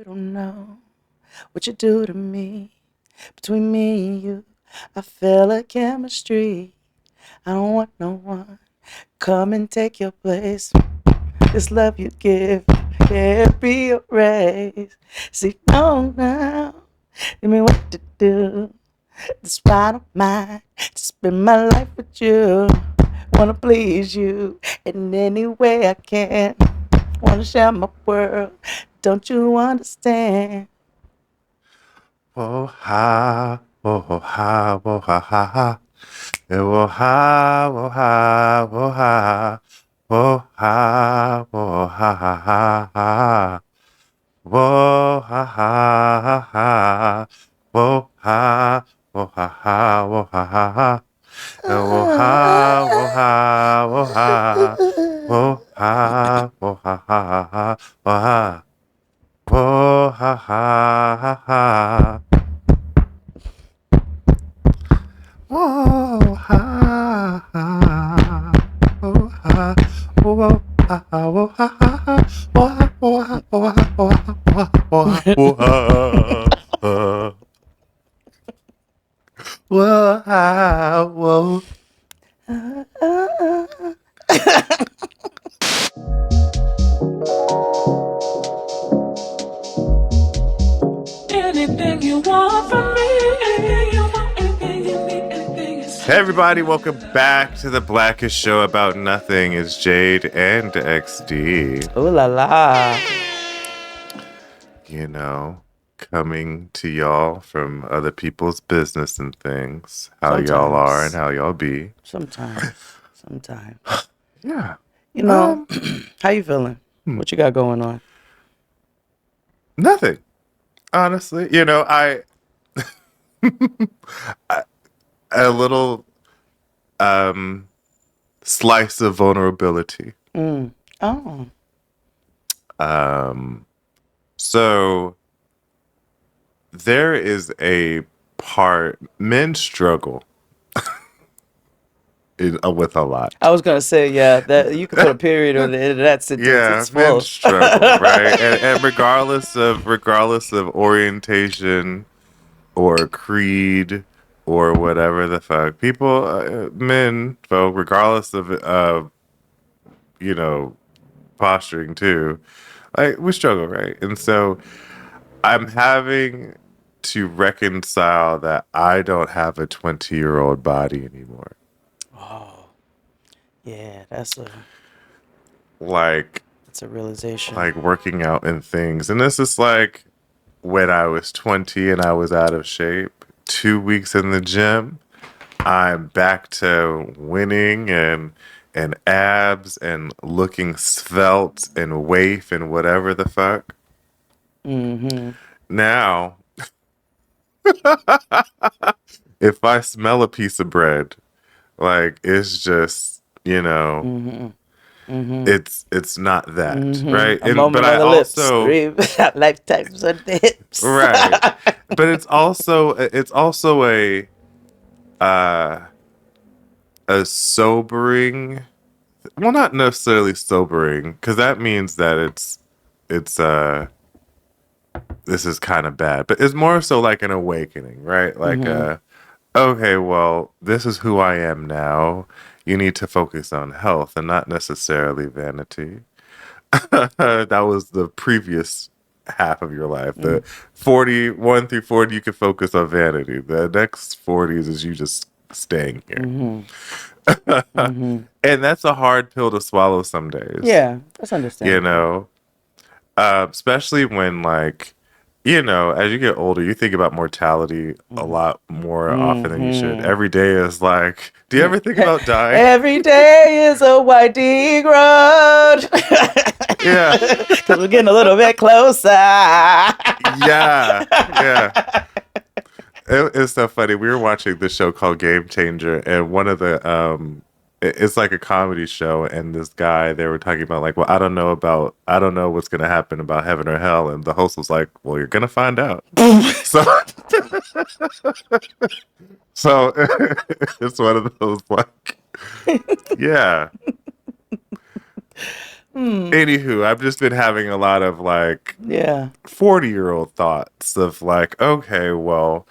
don't know what you do to me. Between me and you, I feel a chemistry. I don't want no one come and take your place. This love you give can't be erased. See, no, now, tell me what to do. That's why I don't mind to spend my life with you. Wanna please you in any way I can. Wanna share my world. Don't you understand? Whoa ha, whoa ha, whoa ha ha ha. Whoa ha, whoa ha, whoa ha. Whoa ha, whoa ha ha ha ha. Whoa ha ha ha ha. Whoa ha, whoa ha ha, whoa ha ha ha. Whoa ha, whoa ha, whoa ha. Whoa ha, whoa ha ha ha, whoa ha. Whoa ha ha ha ha. Whoa, ha, ha, whoa, ha, whoa, ha, ha, whoa, ha, ha, ha, whoa, ha, whoa, ha, whoa, ha, whoa, ha, whoa, ha, whoa, ha, ha, whoa, ha, whoa. Anything you want from me, anything you want, anything you need, anything is. Hey everybody, welcome back to the Blackest Show About Nothing. It's Jade and XD. Ooh la la. You know, coming to y'all from other people's business and things. How y'all are and how y'all be. Sometimes. Yeah. You know, how you feeling? What you got going on? Nothing. Honestly, you know, a little slice of vulnerability. Oh. So there is a part men struggle with a lot. I was gonna say, yeah, that you could put a period on the end of that sentence. Yeah, It's men full. struggle, right? And regardless of orientation or creed or whatever the fuck, people, men, folk, regardless of you know, posturing too, like we struggle, right? And so I'm having to reconcile that I don't have a 20-year-old body anymore. Oh, yeah, that's Like a realization. like working out and things. And this is like when I was 20 and I was out of shape. 2 weeks in the gym, I'm back to winning and abs and looking svelte and waif and whatever the fuck. Mm-hmm. Now, if I smell a piece of bread, like it's just, you know, Mm-hmm. Mm-hmm. it's not that, right? A And but moment I on the lips, also lifetimes on the hips. right. But it's also uh a sobering, well, not necessarily sobering, because that means that it's this is kind of bad, but it's more so like an awakening, right? Like Mm-hmm. okay, well, this is who I am now. You need to focus on health and not necessarily vanity. That was the previous half of your life. The 41 through 40, you can focus on vanity. The next 40s is you just staying here. Mm-hmm. Mm-hmm. And that's a hard pill to swallow some days, Yeah, that's you understandable. know? Especially when, like, you know, as you get older, you think about mortality a lot more often than you should. Mm-hmm. Every day is like, do you ever think about dying? Every day is a winding road. Yeah. Because we're getting a little bit closer. Yeah. Yeah. It's so funny. We were watching this show called Game Changer, and one of the it's like a comedy show, and this guy, they were talking about like, well, I don't know what's gonna happen about heaven or hell, and the host was like, well, you're gonna find out. So so it's one of those like, yeah, Anywho, I've just been having a lot of like Yeah. 40-year-old thoughts of like, okay, well,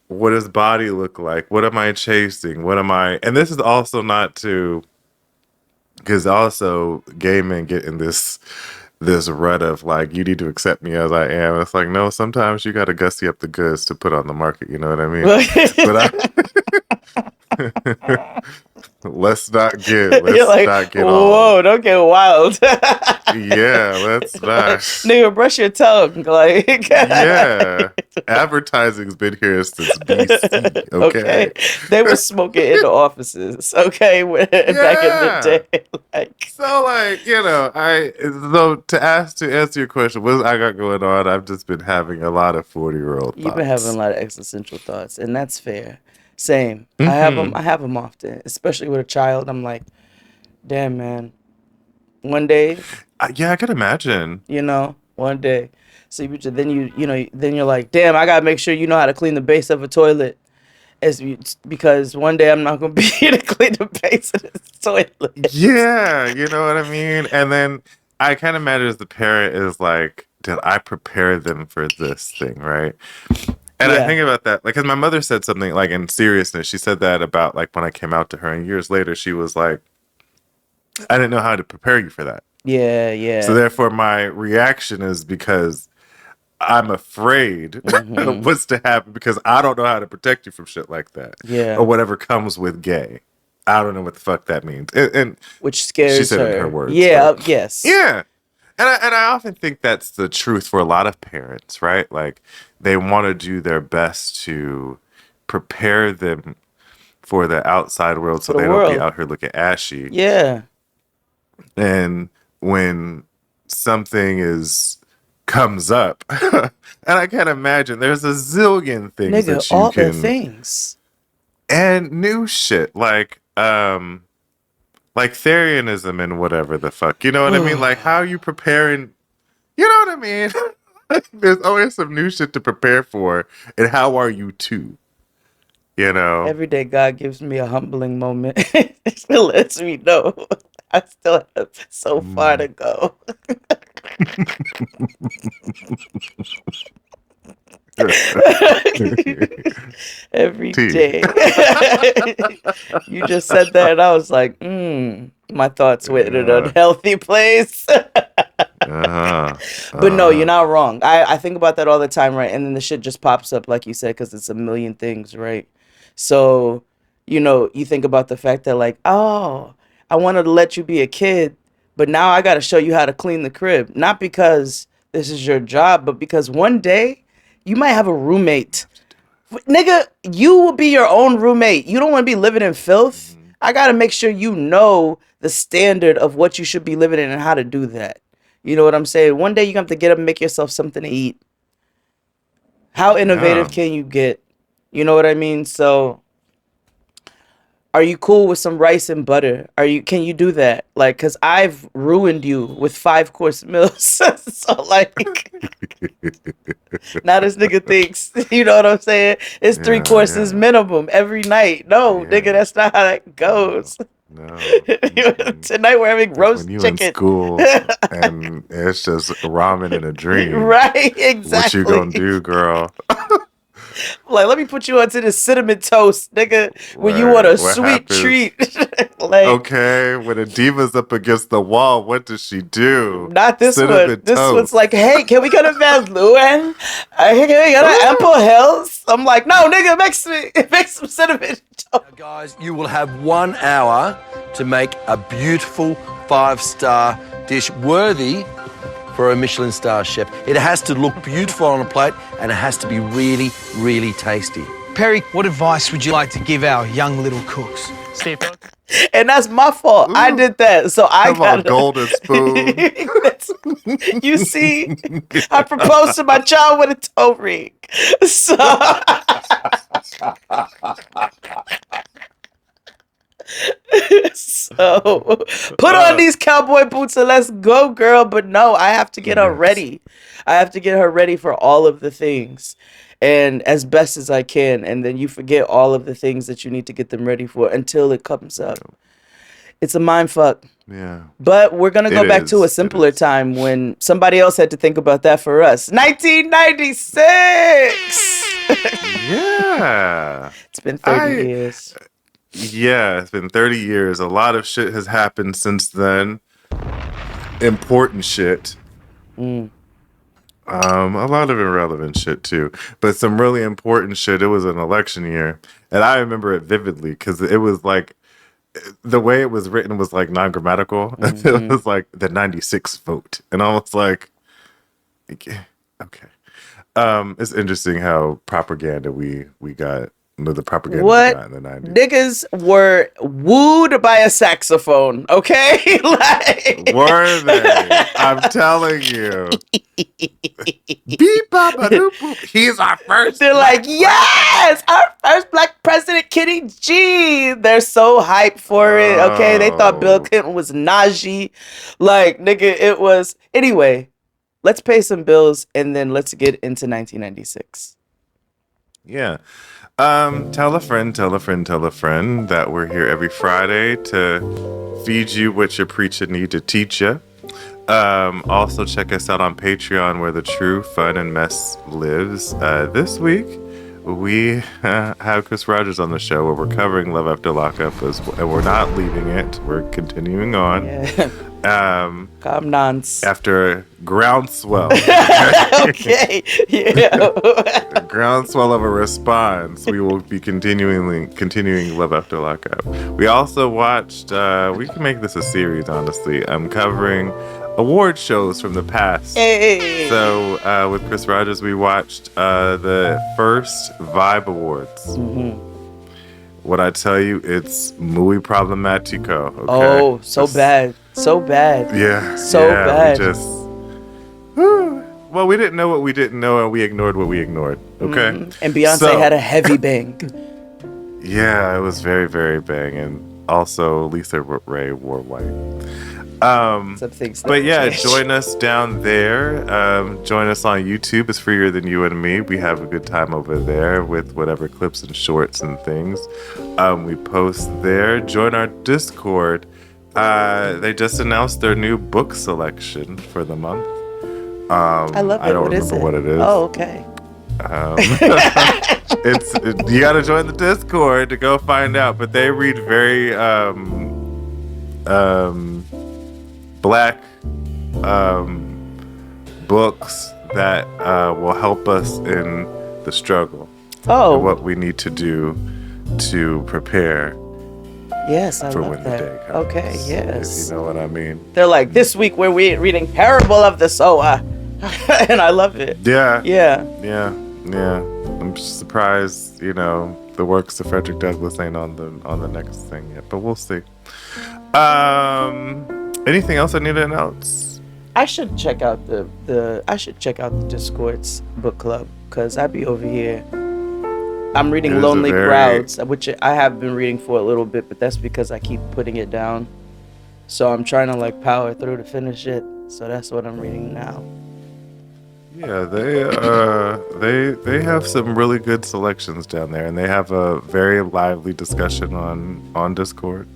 what does body look like? What am I chasing? What am I? And this is also not to, because also gay men get in this rut of like, you need to accept me as I am. It's like, no, sometimes you got to gussy up the goods to put on the market. You know what I mean? But I, You're let's like, not get all, whoa, don't get wild. yeah, let's Like, not. nigga, brush your tongue. Like, Yeah. Advertising's been here since BC, okay, okay? they were smoking in the offices. Okay, back in the Yeah. day, like, So like, to answer your question, what I got going on, I've just been having a lot of 40-year-old you've been having a thoughts. lot of existential thoughts, and that's fair. Same. I have them. Mm-hmm. I have them often, especially with a child. I'm like, damn, man. One day, Yeah, I can imagine. one day. So then you're like, damn, I gotta make sure you know how to clean the base of a toilet, because one day I'm not gonna be here to clean the base of this toilet. Yeah, you know what I mean? And then I kind of imagine as the parent is like, did I prepare them for this thing, right? And I Yeah, think about that, like, because my mother said something like in seriousness, she said that about like when I came out to her, and years later, she was like, I didn't know how to prepare you for that. yeah, So yeah. therefore, my reaction is because I'm afraid of Hmm. what's to happen because I don't know how to protect you from shit like that or Yeah, whatever comes with gay. I don't know what the fuck that means. And which she scares said it in her her. words, Yeah, but yes. yeah. And I often think that's the truth for a lot of parents, right? Like they want to do their best to prepare them for the outside world For so the they don't be world. out here looking ashy. Yeah, And when something is comes up, and I can't imagine there's a zillion things nigga, that you all the can things. and new shit like Therianism and whatever the fuck. You know what I mean? Like how you preparing, you know what I mean? There's always some new shit to prepare for, and how are you too? You know? Every day, God gives me a humbling moment. It still lets me know I still have so far Mm. to go. Every T. day. You just said that, and I was like, my thoughts went in an Yeah. unhealthy place. Uh-huh. But no, you're Uh-huh. not wrong. I think about that all the time, right? And then the shit just pops up, like you said, because it's a million things, right? So, you think about the fact that, like, oh, I wanted to let you be a kid, but now I got to show you how to clean the crib. Not because this is your job, but because one day you might have a roommate. Nigga, you will be your own roommate. You don't want to be living in filth. Mhm. I got to make sure you know the standard of what you should be living in and how to do that. You know what I'm saying? One day you have to get up and make yourself something to eat. How innovative Yeah. can you get? You know what I mean? So, are you cool with some rice and butter? Can you do that? Like, cuz I've ruined you with 5-course meals. So like, now this nigga thinks, you know what I'm saying? It's three Yeah, courses yeah, minimum every night. No, nigga, yeah. that's not how that No, goes. no. Mm-mm. Tonight we're having Like when roast you in chicken. school and it's just ramen in a dream. Right, What you gonna exactly. do, girl? Like, let me put you onto this cinnamon toast, nigga, when you want Right. a What sweet happens? treat. Like, Okay, when a diva's up against the wall, what does she do? not this one. Cinnamon This one's toast. like, hey, can we go to Van Leeuwen? Can we go to Ooh. Apple Hills? I'm like, no, nigga, make some cinnamon toast. Guys, you will have 1 hour to make a beautiful 5-star dish worthy for a Michelin star chef. It has to look beautiful on a plate and it has to be really, really tasty. Perry, what advice would you like to give our young little cooks? Steve, And that's my fault. I Ooh. did that. So I Come on, gotta. golden spoon. You see, I proposed to my child with a toe ring. So. So put on these cowboy boots and let's go, girl. But no, I have to get her Yes. ready. I have to get her ready for all of the things and as best as I can. And then you forget all of the things that you need to get them ready for until it comes up. It's a mind fuck. Yeah. But we're going to go It back to a is. It simpler is. time when somebody else had to think about that for us. 1996. Yeah. It's been 30 I years. Yeah, it's been 30 years. A lot of shit has happened since then. Important shit. A lot of irrelevant shit too, but some really important shit. It was an election year, and I remember it vividly because it was like the way it was written was like non-grammatical. It was like the 96 vote, and I was like, okay. It's interesting how propaganda we got. The propaganda we What? got in the 90s. Niggas were wooed by a saxophone, okay? Like, Were they? I'm telling you. Beep, bop, a doop, boop. He's our first. they're like, yes, our first black president, Kenny G. They're so hyped for it, okay? They thought Bill Oh. Clinton was Najee. Like, nigga, it was. Anyway, let's pay some bills and then let's get into 1996. Yeah. Tell a friend that we're here every Friday to feed you what your preacher need to teach you. Also check us out on Patreon where the true fun and mess lives. This week we have Chris Rogers on the show where we're covering Love After Lockup and we're not leaving it. We're continuing on. Yeah. Calm nonce. After groundswell. Okay. Yeah. Groundswell of a response. We will be continuing Love After Lockup. We also watched. We can make this a series, honestly. I'm covering award shows from the past. Hey. So with Chris Rogers, we watched the first Vibe Awards. What I tell you, it's muy problematico. Okay? Oh, so bad. So bad. Yeah. So yeah, bad. We just. Well, we didn't know what we didn't know, and we ignored what we ignored. Okay. And Beyonce had a heavy bang. Yeah, it was very, very bang, and also Lisa Ray wore white. Some things. But yeah, change. join us down there. Join us on YouTube. It's freer than you and me. We have a good time over there with whatever clips and shorts and things we post there. Join our Discord. They just announced their new book selection for the month. I love it. I don't What is remember what it is. Oh, okay. You got to join the Discord to go find out. But they read very black books that will help us in the struggle. Oh, And what we need to do to prepare yes, I for love when that. the day comes. Okay, yes. If you know what I mean. They're like, this week we're reading Parable of the Sower. And I love it. Yeah. Yeah. I'm surprised, the works of Frederick Douglass ain't on the next thing yet, but we'll see. Anything else I need to announce? I should check out the Discord's book club because I be over here. I'm reading It is a Lonely very- Crowds, which I have been reading for a little bit, but that's because I keep putting it down. So I'm trying to power through to finish it. So that's what I'm reading now. Yeah, they have some really good selections down there, and they have a very lively discussion on Discord,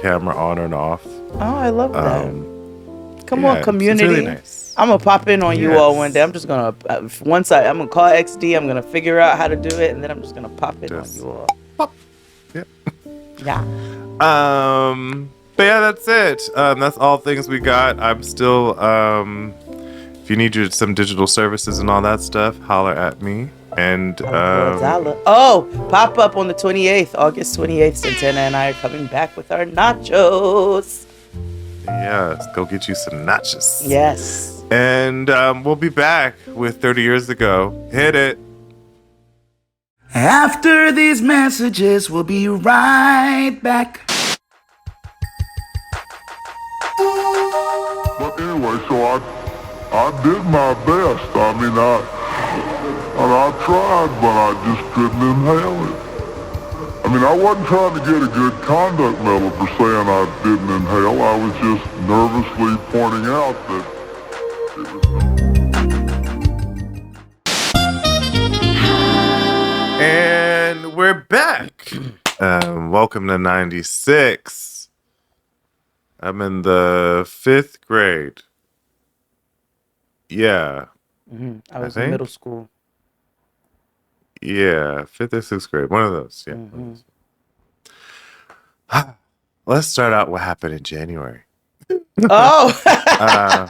camera on and off. Oh, I love that. Come yeah, on, community. It's really nice. I'm gonna pop in on you all Yes. one day. I'm just gonna I'm gonna call XD. I'm gonna figure out how to do it, and then I'm just gonna pop in Just on you all. pop. Yep. Yeah. But yeah, that's it. That's all things we got. I'm still if you need some digital services and all that stuff, holler at me. And Pop up on the 28th, August 28th. Santana and I are coming back with our nachos. yeah, let's go get you some nachos. Yes. And we'll be back with 30 years ago. Hit it. After these messages, we'll be right back. But anyway, so I did my best. I mean, I tried, but I just couldn't inhale it. I mean, I wasn't trying to get a good conduct medal for saying I didn't inhale. I was just nervously pointing out that it was And we're back. Welcome to 96. I'm in the 5th grade. Yeah, I I was in middle think. school. Yeah, 5th or 6th grade. One of those. Yeah. One of those. Let's start out what happened in January. Oh. Uh,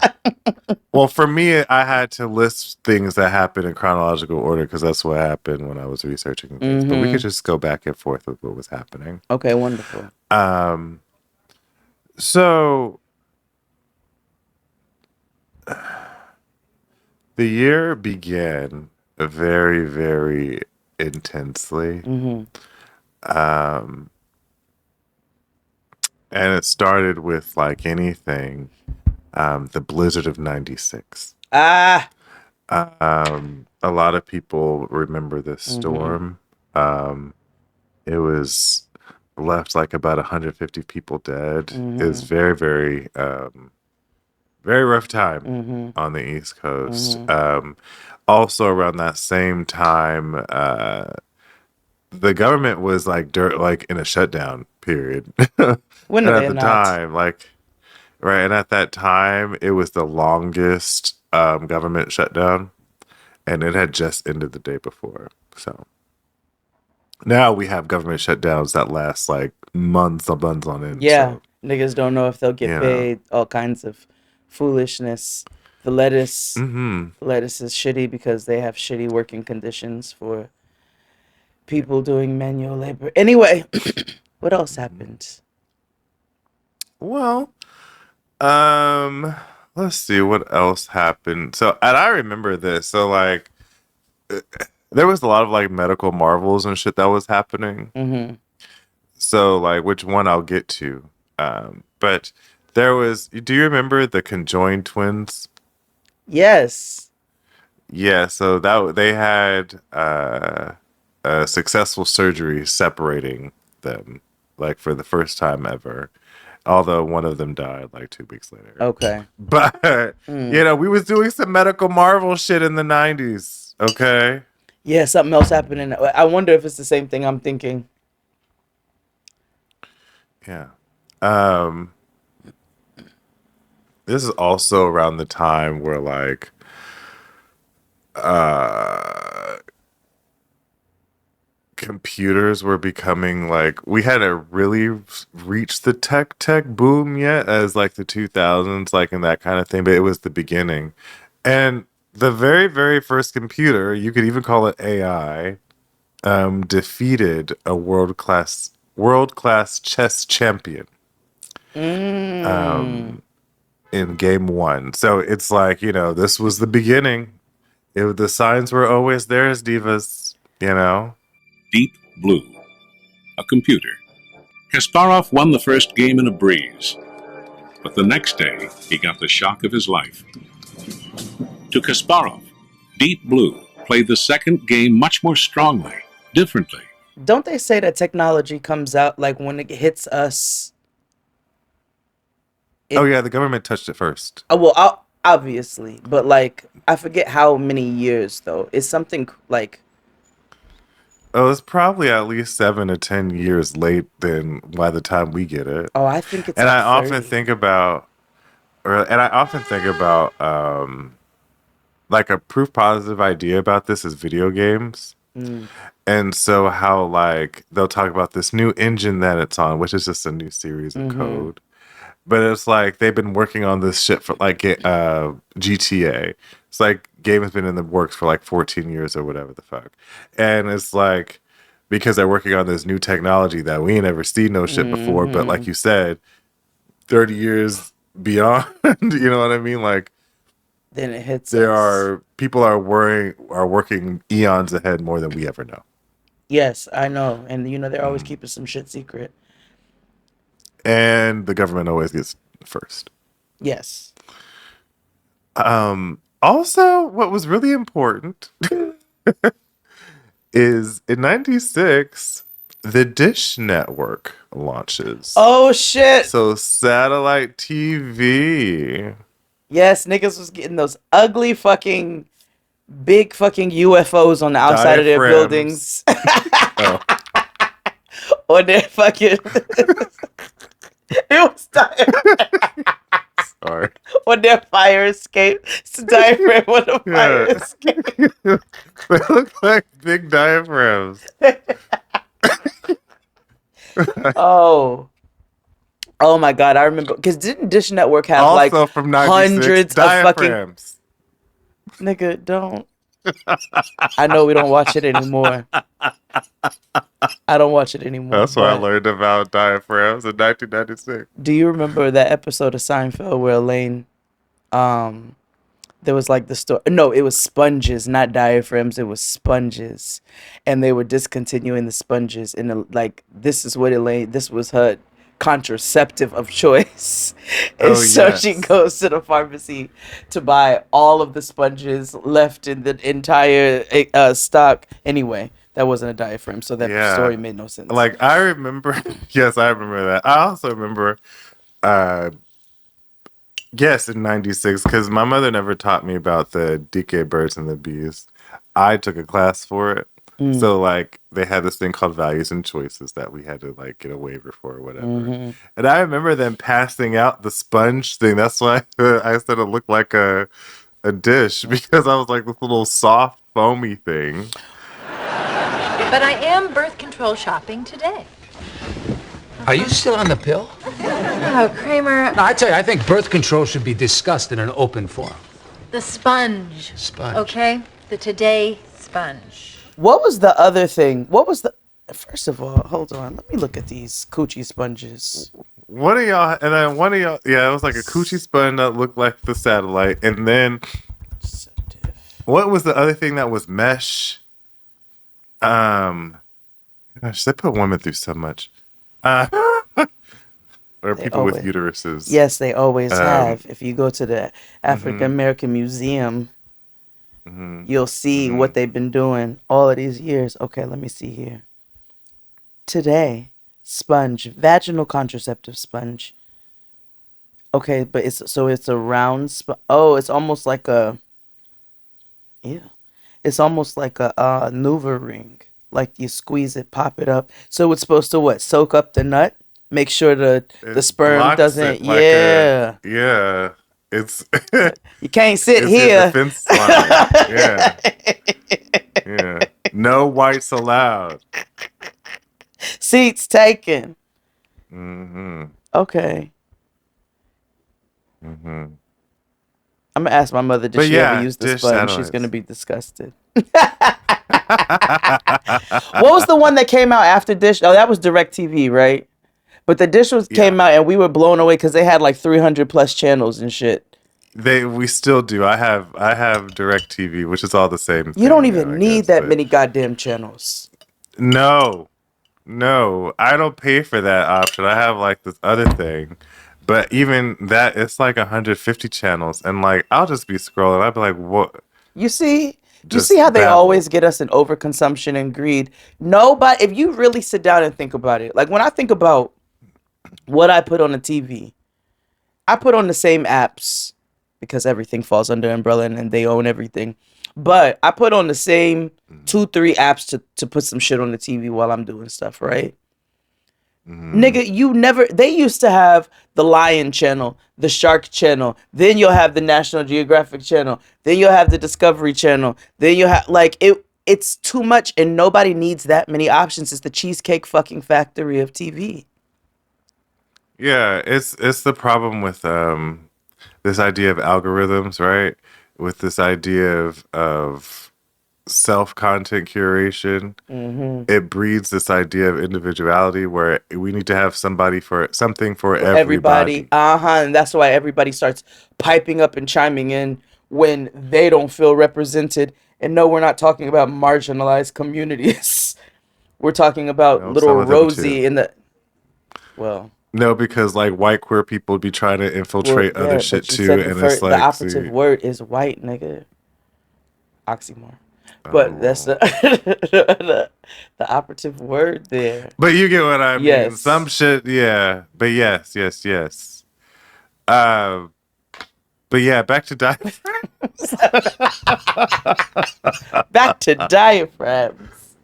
well, for me, I had to list things that happened in chronological order because that's what happened when I was researching things. But we could just go back and forth with what was happening. Okay, wonderful. Um, so the year began very, very intensely. Um, and it started with like anything, the blizzard of 96. Ah. A lot of people remember this storm. It was left like about 150 people dead. It's very, very, very rough time on the East Coast. Also, around that same time, the government was like in a shutdown period, and When are at they the not? time, like right, and at that time, it was the longest government shutdown, and it had just ended the day before. So now we have government shutdowns that last like months and months on end. Yeah, So niggas don't know if they'll you get know, paid. All kinds of foolishness. The lettuce, mm-hmm. the lettuce is shitty because they have shitty working conditions for people doing manual labor. Anyway, what else happened? Well, let's see what else happened. So, and I remember this. So, like, there was a lot of like medical marvels and shit that was happening. So, like, which one I'll get to. But there was. Do you remember the conjoined twins? Yes. Yeah. So that they had a successful surgery separating them, like for the first time ever. Although one of them died like 2 weeks later. Okay. But we was doing some medical marvel shit in the 90s. Okay. Yeah, something else happened. I wonder if it's the same thing I'm thinking. Yeah. Um, this is also around the time where like uh computers were becoming like we hadn't really reached the tech boom yet as like the 2000s, like and that kind of thing, but it was the beginning. And the very, very first computer, you could even call it AI, defeated a world class chess champion Mm. in game one. So it's like, this was the beginning. The signs were always there as divas. Deep Blue, a computer. Kasparov won the first game in a breeze, but the next day he got the shock of his life. To Kasparov, Deep Blue played the second game much more strongly, differently. Don't they say that technology comes out like when it hits us? Oh yeah, the government touched it first. Well, obviously, but like I forget how many years though. It's something like Oh, it's probably at least 7 to 10 years late than by the time we get it. I think it's And like I often 30. think about, like a proof positive idea about this is video games. And so how like they'll talk about this new engine that it's on, which is just a new series of code. But it's like they've been working on this shit for like GTA. It's like game has been in the works for like 14 years or whatever the fuck. And it's like because they're working on this new technology that we ain't ever seen no shit before. But like you said, 30 years beyond, you know what I mean? Like Then it hits there us. are people are working eons ahead more than we ever know. Yes, I know, and they're always keeping some shit secret. And the government always gets first. Yes. Also, what was really important is in 96, the Dish Network launches. Oh shit. So satellite TV. Yes, niggas was getting those ugly fucking big fucking UFOs on the outside of their Diaphragms. buildings. Oh, Or their fucking It was diaphragm. Sorry. When their fire escape. It's the diaphragm when the fire Yeah. escape. They look like big diaphragms. Oh. Oh my God, I remember. Because didn't Dish Network have like Also from 96, hundreds of fucking. diaphragms. Nigga, don't. I know we don't watch it anymore. I don't watch it anymore. That's why I But learned about diaphragms in 1996. do you remember that episode of Seinfeld where Elaine, um, there was like the story. No, it was sponges, not diaphragms. It was sponges, and they were discontinuing the sponges. And like, this is what Elaine. This was her contraceptive of choice, and Oh, so she yes. goes to the pharmacy to buy all of the sponges left in the entire stock. Anyway, that wasn't a diaphragm, so that story Yeah. made no sense. Like, I remember, yes, I remember that. I also remember, uh, yes, in 96, because my mother never taught me about the DK birds and the bees. I took a class for it. So, like, they had this thing called values and choices that we had to, like, get a waiver for or whatever. And I remember them passing out the sponge thing. That's why I said it looked like a dish, because I was like this little soft, foamy thing. But I am birth control shopping today. Are you still on the pill? Oh, Kramer, No, I tell you, I think birth control should be discussed in an open forum. the sponge. Sponge. Okay? The Today sponge. What was the other thing? What was the? First of all, hold on. Let me look at these coochie sponges. One of y'all, and then one of y'all, yeah, it was like a coochie sponge that looked like the satellite. And then, what was the other thing that was mesh? Gosh, they put women through so much. Or They people with always- uteruses. Yes, they always have. If you go to the African American Museum, you'll see what they've been doing all of these years. Okay, let me see here. Today, sponge, vaginal contraceptive sponge. Okay, but it's a round oh, it's almost like a it's almost like a Nuva ring. Like you squeeze it, pop it up. So it's supposed to what? Soak up the nut? Make sure the It sperm blocks doesn't. it like yeah. It's You can't sit it's here. the fence line. Yeah. Yeah. No whites allowed. Seats taken. Mm-hmm. Okay. Mm-hmm. I'm gonna ask my mother, did But she yeah, ever use the dish sponge? She's satellites. gonna be disgusted. What was the one that came out after Dish? Oh, that was DirecTV, right? But the Dish came out and we were blown away because they had like 300 plus channels and shit. We still do. I have DirecTV, which is all the same thing. You don't even I need guess, that but- many goddamn channels. No, I don't pay for that option. I have like this other thing, but even that, it's like 150 channels, and like I'll just be scrolling. I'll be like, what? You see Just how they babble. always get us in overconsumption and greed. Nobody, if you really sit down and think about it, like when I think about what I put on the TV, I put on the same apps because everything falls under umbrella and they own everything. But I put on the same 2-3 apps to put some shit on the TV while I'm doing stuff, right? Nigga, they used to have the Lion Channel, the Shark Channel, then you'll have the National Geographic Channel, then you'll have the Discovery Channel, then you'll have, like, it's too much and nobody needs that many options. It's the Cheesecake fucking Factory of TV. Yeah, it's the problem with this idea of algorithms, right? With this idea of self-content curation, it breeds this idea of individuality where we need to have something for everybody. And that's why everybody starts piping up and chiming in when they don't feel represented. And no, we're not talking about marginalized communities. We're talking about No, little some of them Rosie too. in the, well, No, because like white queer people be trying to infiltrate yeah, other but shit you too, said and it's like the operative word is white, nigga. Oxymoron. But that's the the operative word there. But you get what I mean. Yes. Some shit, yeah. But yes. But yeah, back to diaphragm. Back to diaphragms.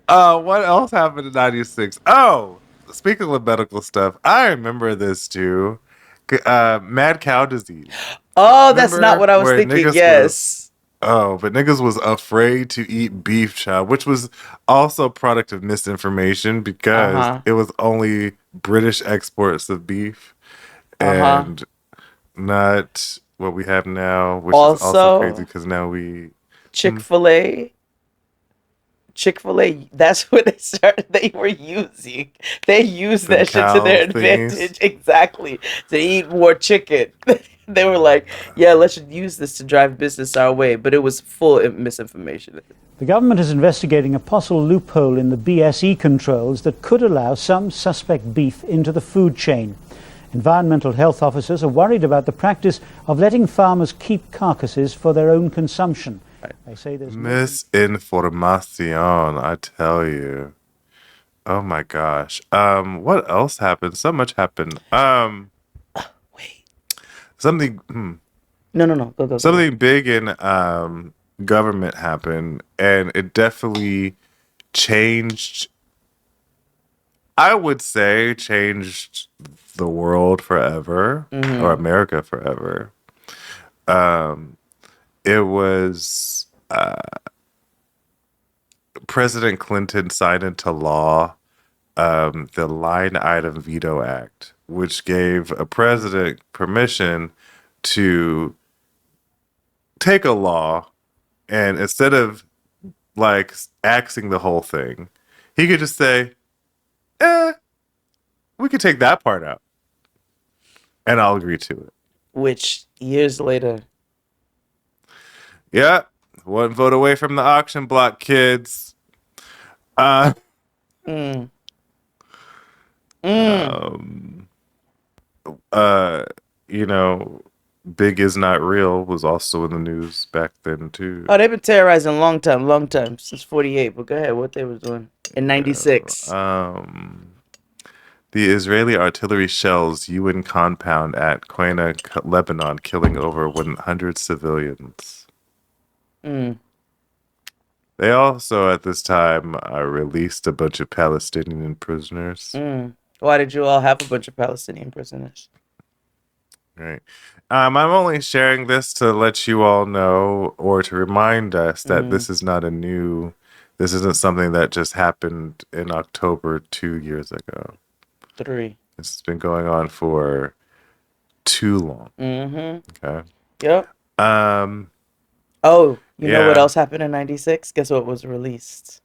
What else happened in '96? Oh, speaking of medical stuff, I remember this too. Mad cow disease. Oh, that's not Remember what I was where thinking. niggas was Yes. but niggas was afraid to eat beef, child, which was also a product of misinformation Uh because huh. it was only British exports of beef Uh huh. and not what we have now, which is also crazy Also, because now we Chick Fil A. Chick Fil A. That's what they started. They were using. They used them that shit to cow their thingies. advantage. Exactly, to eat more chicken. They were like, "Yeah, let's use this to drive business our way," but it was full of misinformation. The government is investigating a possible loophole in the BSE controls that could allow some suspect beef into the food chain. Environmental health officers are worried about the practice of letting farmers keep carcasses for their own consumption. They say there's Misinformation, I tell you. Oh my gosh. What else happened? So much happened. Wait. Something No, no, no. Go, go, go, go. something big in government happened and it definitely changed, I would say changed the world forever or Mm-hmm. America forever. Um it was President Clinton signed into law the Line Item Veto Act, which gave a president permission to take a law and instead of like axing the whole thing, he could just say, eh, we could take that part out and I'll agree to it. Which years later. Yeah, one vote away from the auction block, kids. Uh, Mm. Mm. um, uh, you know, Big is Not Real was also in the news back then too. Oh, they've been terrorizing a long time, since '48. But go ahead, what they was doing in '96? The Israeli artillery shells UN compound at Quetta, Lebanon, killing over 100 civilians. Mm. They also, at this time, released a bunch of Palestinian prisoners. Mm. Why did you all have a bunch of Palestinian prisoners? Right. I'm only sharing this to let you all know or to remind us that Mm. this isn't something that just happened in October 2 years ago. 3. It's been going on for too long. Mm-hmm. Okay. Yep. Um, Oh, you know what yeah. else happened in '96? Guess what was released?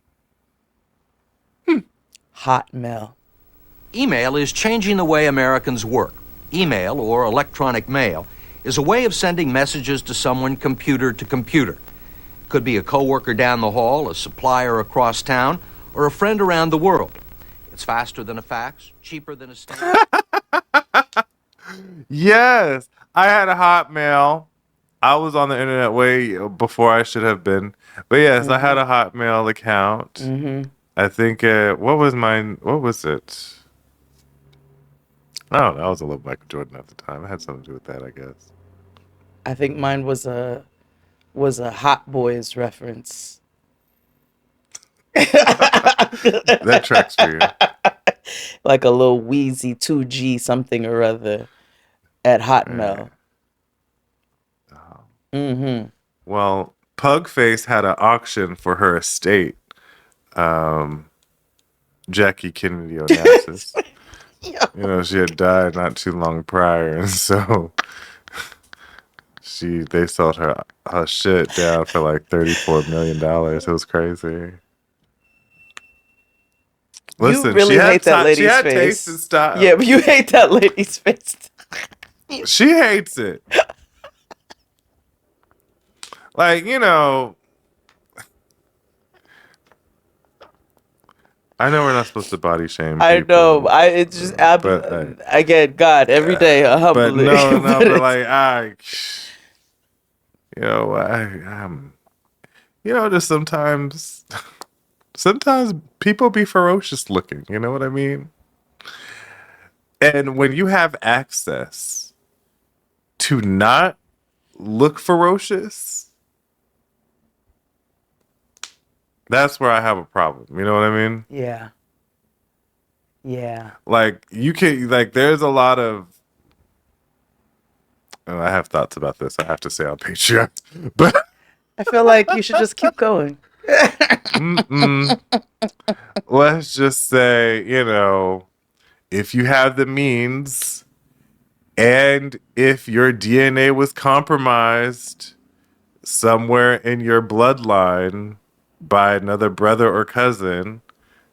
Hotmail. Email is changing the way Americans work. Email, or electronic mail, is a way of sending messages to someone computer to computer. Could be a coworker down the hall, a supplier across town, or a friend around the world. It's faster than a fax, cheaper than a stamp. Yes, I had a Hotmail. I was on the internet way before I should have been. But yes, I had Mm-hmm. a Hotmail account. Mm-hmm. I think what was mine? What was it? I don't know. I was a little Michael Jordan at the time. It had something to do with that, I guess. I think mine was a Hot Boys reference. That tracks for you. Like a little wheezy 2G something or other at Right. Hotmail. Mm-hmm. Well, Pugface had an auction for her estate. Um, Jackie Kennedy Onassis. She had died not too long prior, and so they sold her shit down for like $34 million. It was crazy. You Listen, really hate that she lady's had taste and face. style. Yeah, but you hate that lady's face. She hates it. Like, I know we're not supposed to body shame I know. people, It's just but again, God, every day but humbly. no, But but it's, like I'm, just sometimes people be ferocious looking. You know what I mean? And when you have access to not look ferocious, that's where I have a problem. You know what I mean? yeah. Yeah. Like you can like there's a lot of I have thoughts about this. I have to say on Patreon. But I feel like you should just keep going. let's just say, if you have the means and if your DNA was compromised somewhere in your bloodline by another brother or cousin,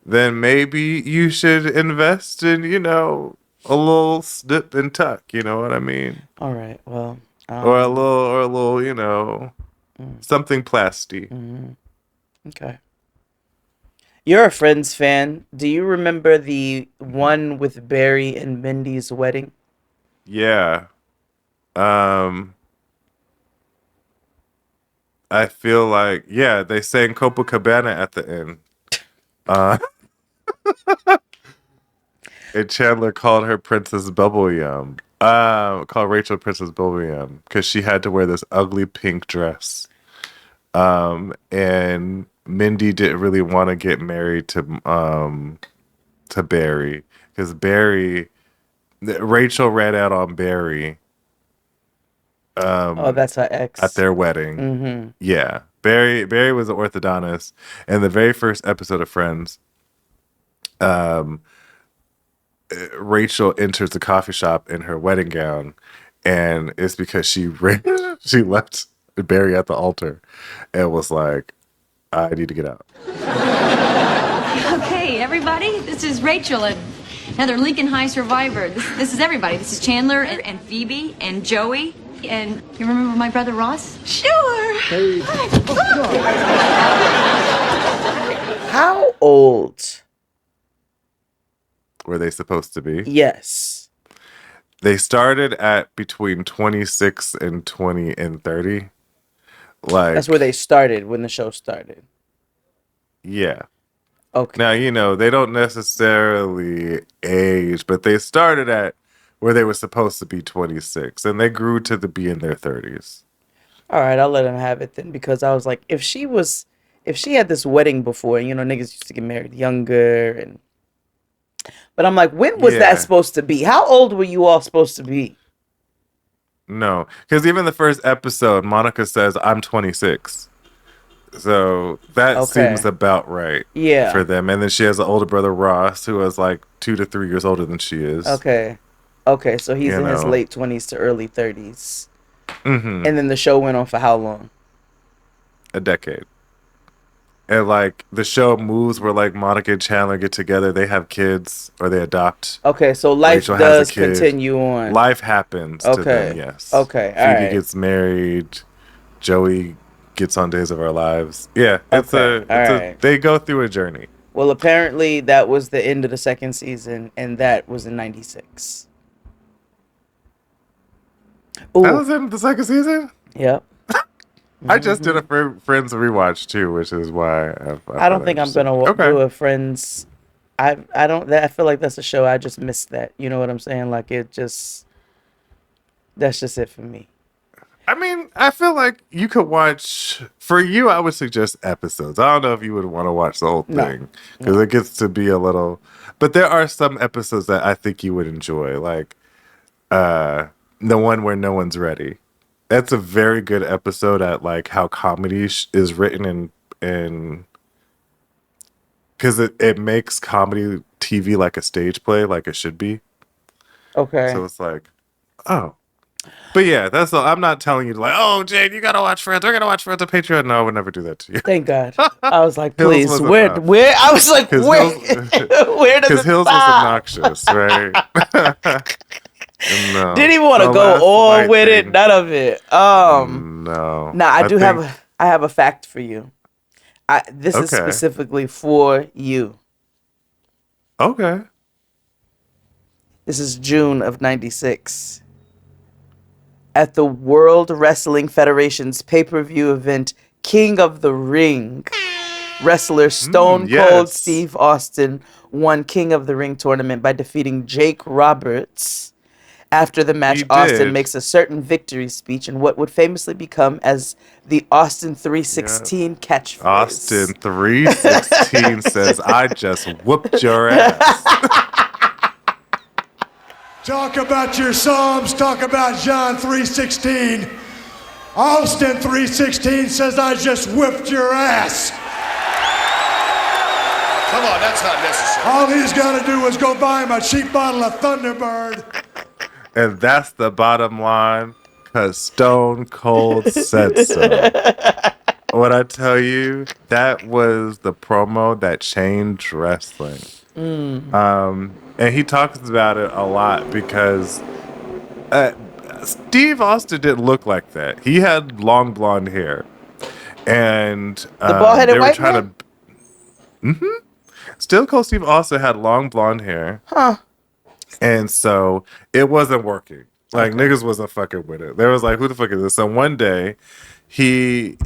then maybe you should invest in, a little snip and tuck, you know what I mean? All right. Well, Or a little, something plasty. okay. You're a Friends fan. Do you remember the one with Barry and Mindy's wedding? Yeah. I feel like, yeah, they sang Copacabana at the end. And Chandler called her Princess Bubblegum. Called Rachel Princess Bubblegum because she had to wear this ugly pink dress. And Mindy didn't really want to get married to Barry because Rachel ran out on Barry. Oh, that's her ex. At their wedding. Mm-hmm. Yeah. Barry was an orthodontist. And the very first episode of Friends, Rachel enters the coffee shop in her wedding gown, and it's because she left Barry at the altar and was like, I need to get out. Okay, everybody, this is Rachel, another Lincoln High survivor. This is everybody. This is Chandler and Phoebe and Joey. And you remember my brother Ross? Sure. Hey. How old were they supposed to be? Yes. They started at between 26 and 20 and 30. Like that's where they started when the show started. Yeah. Okay. Now, they don't necessarily age, but they started at where they were supposed to be 26, and they grew to be in their 30s. All right, I'll let him have it then, because I was like, if she had this wedding before, niggas used to get married younger, but I'm like, when was that supposed to be? How old were you all supposed to be? No, because even the first episode, Monica says, I'm 26. So that seems about right for them. And then she has an older brother, Ross, who is like 2 to 3 years older than she is. Okay, so he's in his late 20s to early 30s. Mm-hmm. And then the show went on for how long? A decade. And like the show moves where like Monica and Chandler get together, they have kids or they adopt. Okay, so life does continue on. Life happens to them, yes. Okay, Phoebe gets married. Joey gets on Days of Our Lives. Yeah, they go through a journey. Well, apparently that was the end of the second season, and that was in '96. That was in the second season? Yep. I just did a Friends rewatch too, which is why I don't think I'm gonna do a Friends. I feel like that's a show I just missed that. You know what I'm saying? Like that's just it for me. I mean, I feel like you could watch. For you, I would suggest episodes. I don't know if you would want to watch the whole thing because it gets to be a little. But there are some episodes that I think you would enjoy, like the one where no one's ready. That's a very good episode at like how comedy is written and because it makes comedy TV like a stage play, like it should be. Okay. So it's like, oh. But yeah, that's all. I'm not telling you like, oh, Jade, you gotta watch Friends. We're gonna watch Friends on Patreon. No, I would never do that to you. Thank God. I was like, please, where? I was like, where? Where does it Because Hills was obnoxious, right? No. Didn't even want to go all with it. None of it. No. Nah, I have a fact for you. This is specifically for you. Okay. This is June of '96. At the World Wrestling Federation's pay-per-view event, King of the Ring, wrestler Stone Cold Steve Austin won King of the Ring tournament by defeating Jake Roberts. After the match, Austin makes a certain victory speech in what would famously become as the Austin 316 catchphrase. Austin 316 says, I just whooped your ass. Talk about your Psalms. Talk about John 3:16. Austin 3:16 says, I just whipped your ass. Come on, that's not necessary. All he's got to do is go buy him a cheap bottle of Thunderbird. And that's the bottom line, because Stone Cold said so. What I tell you, that was the promo that changed wrestling. And he talks about it a lot because Steve Austin didn't look like that. He had long blonde hair. And The bald-headed they were white trying man? to... Still Cold Steve also had long blonde hair. Huh. And so it wasn't working. Like, niggas wasn't fucking with it. They was like, who the fuck is this? So one day, he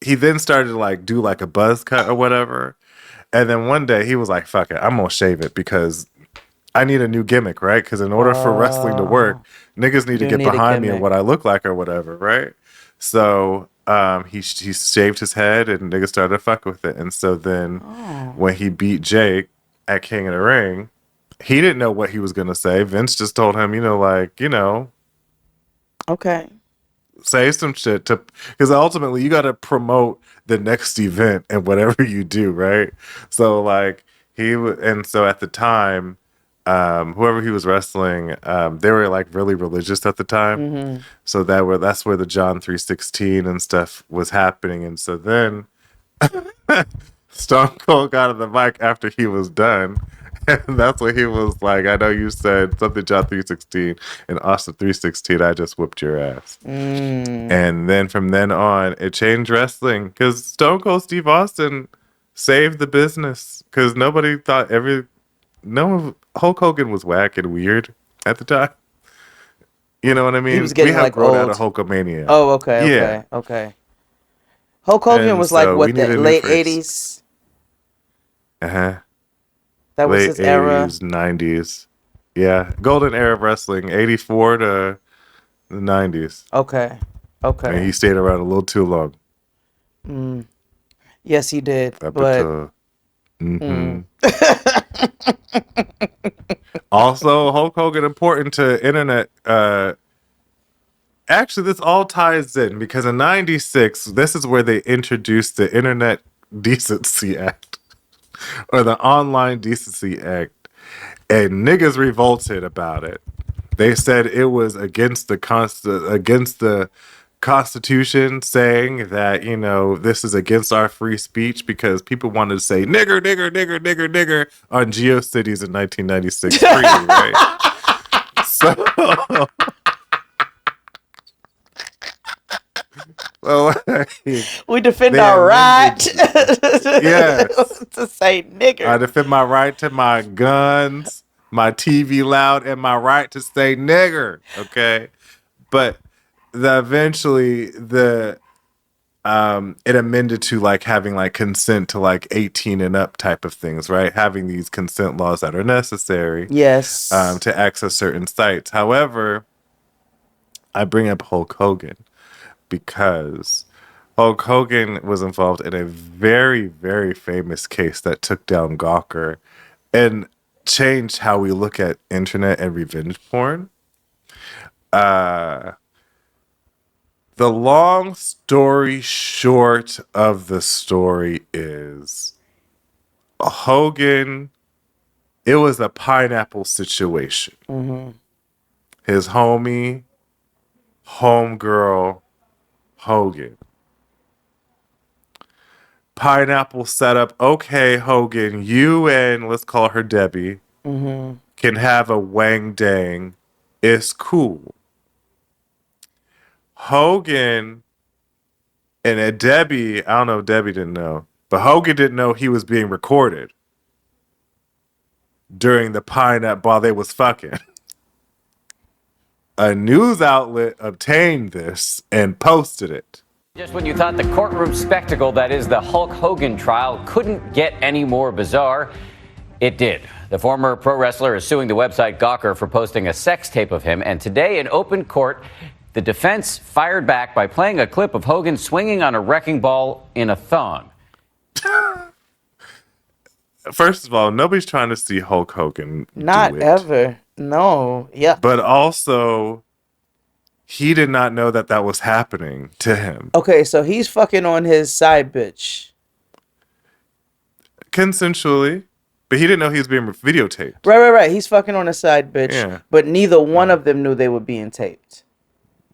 then started to like do like a buzz cut or whatever. And then one day he was like, fuck it, I'm gonna shave it because I need a new gimmick, right? Because in order for wrestling to work, niggas need to You get need a behind me and gimmick. what I look like or whatever, right? So he shaved his head and niggas started to fuck with it. And so then when he beat Jake at King of the Ring, he didn't know what he was gonna say. Vince just told him, Okay. say some shit to, because ultimately you got to promote the next event and whatever you do, right? So like and so at the time, whoever he was wrestling, they were like really religious at the time. So that's where the John 3:16 and stuff was happening. And so then Stone Cold got on the mic after he was done. And that's what he was like, I know you said something John 3:16 and Austin 3:16, I just whipped your ass. And then from then on, it changed wrestling because Stone Cold Steve Austin saved the business because nobody thought Hulk Hogan was whack and weird at the time. You know what I mean? He was getting we have like grown old. out of Hulkamania. Oh, okay, Yeah. okay. Hulk Hogan And was like so what, we the need a new late face. 80s? Uh-huh. That was Late his era. 80s, 90s. Yeah. Golden era of wrestling, 84 to the 90s. Okay. And he stayed around a little too long. Yes, he did. Up But until, Also, Hulk Hogan important to internet. Actually, this all ties in because in '96, this is where they introduced the Internet Decency Act or the Online Decency Act, and niggas revolted about it. They said it was against the Constitution, saying that this is against our free speech because people wanted to say nigger, nigger, nigger, nigger, nigger on GeoCities in 1996 freely, right? So, we defend they our right Yes. to say nigger. I defend my right to my guns, my TV loud, and my right to say nigger. Okay, but eventually it amended to like having like consent to like 18 and up type of things, right? Having these consent laws that are necessary, Yes. to access certain sites. However, I bring up Hulk Hogan because Hulk Hogan was involved in a very, very famous case that took down Gawker and changed how we look at internet and revenge porn. The long story short of the story is Hogan, it was a pineapple situation. His homegirl, Hogan. Pineapple setup. Okay, Hogan, you and let's call her Debbie can have a wang dang. It's cool. Hogan and Debbie, I don't know if Debbie didn't know, but Hogan didn't know he was being recorded during the pineapple while they was fucking. A news outlet obtained this and posted it. Just when you thought the courtroom spectacle, that is the Hulk Hogan trial, couldn't get any more bizarre, it did. The former pro wrestler is suing the website Gawker for posting a sex tape of him, and today in open court, the defense fired back by playing a clip of Hogan swinging on a wrecking ball in a thong. First of all, nobody's trying to see Hulk Hogan. Not do it. ever. No, yeah. But also, he did not know that that was happening to him. Okay, so he's fucking on his side bitch. Consensually. But he didn't know he was being videotaped. Right. He's fucking on his side bitch. Yeah. But neither one of them knew they were being taped.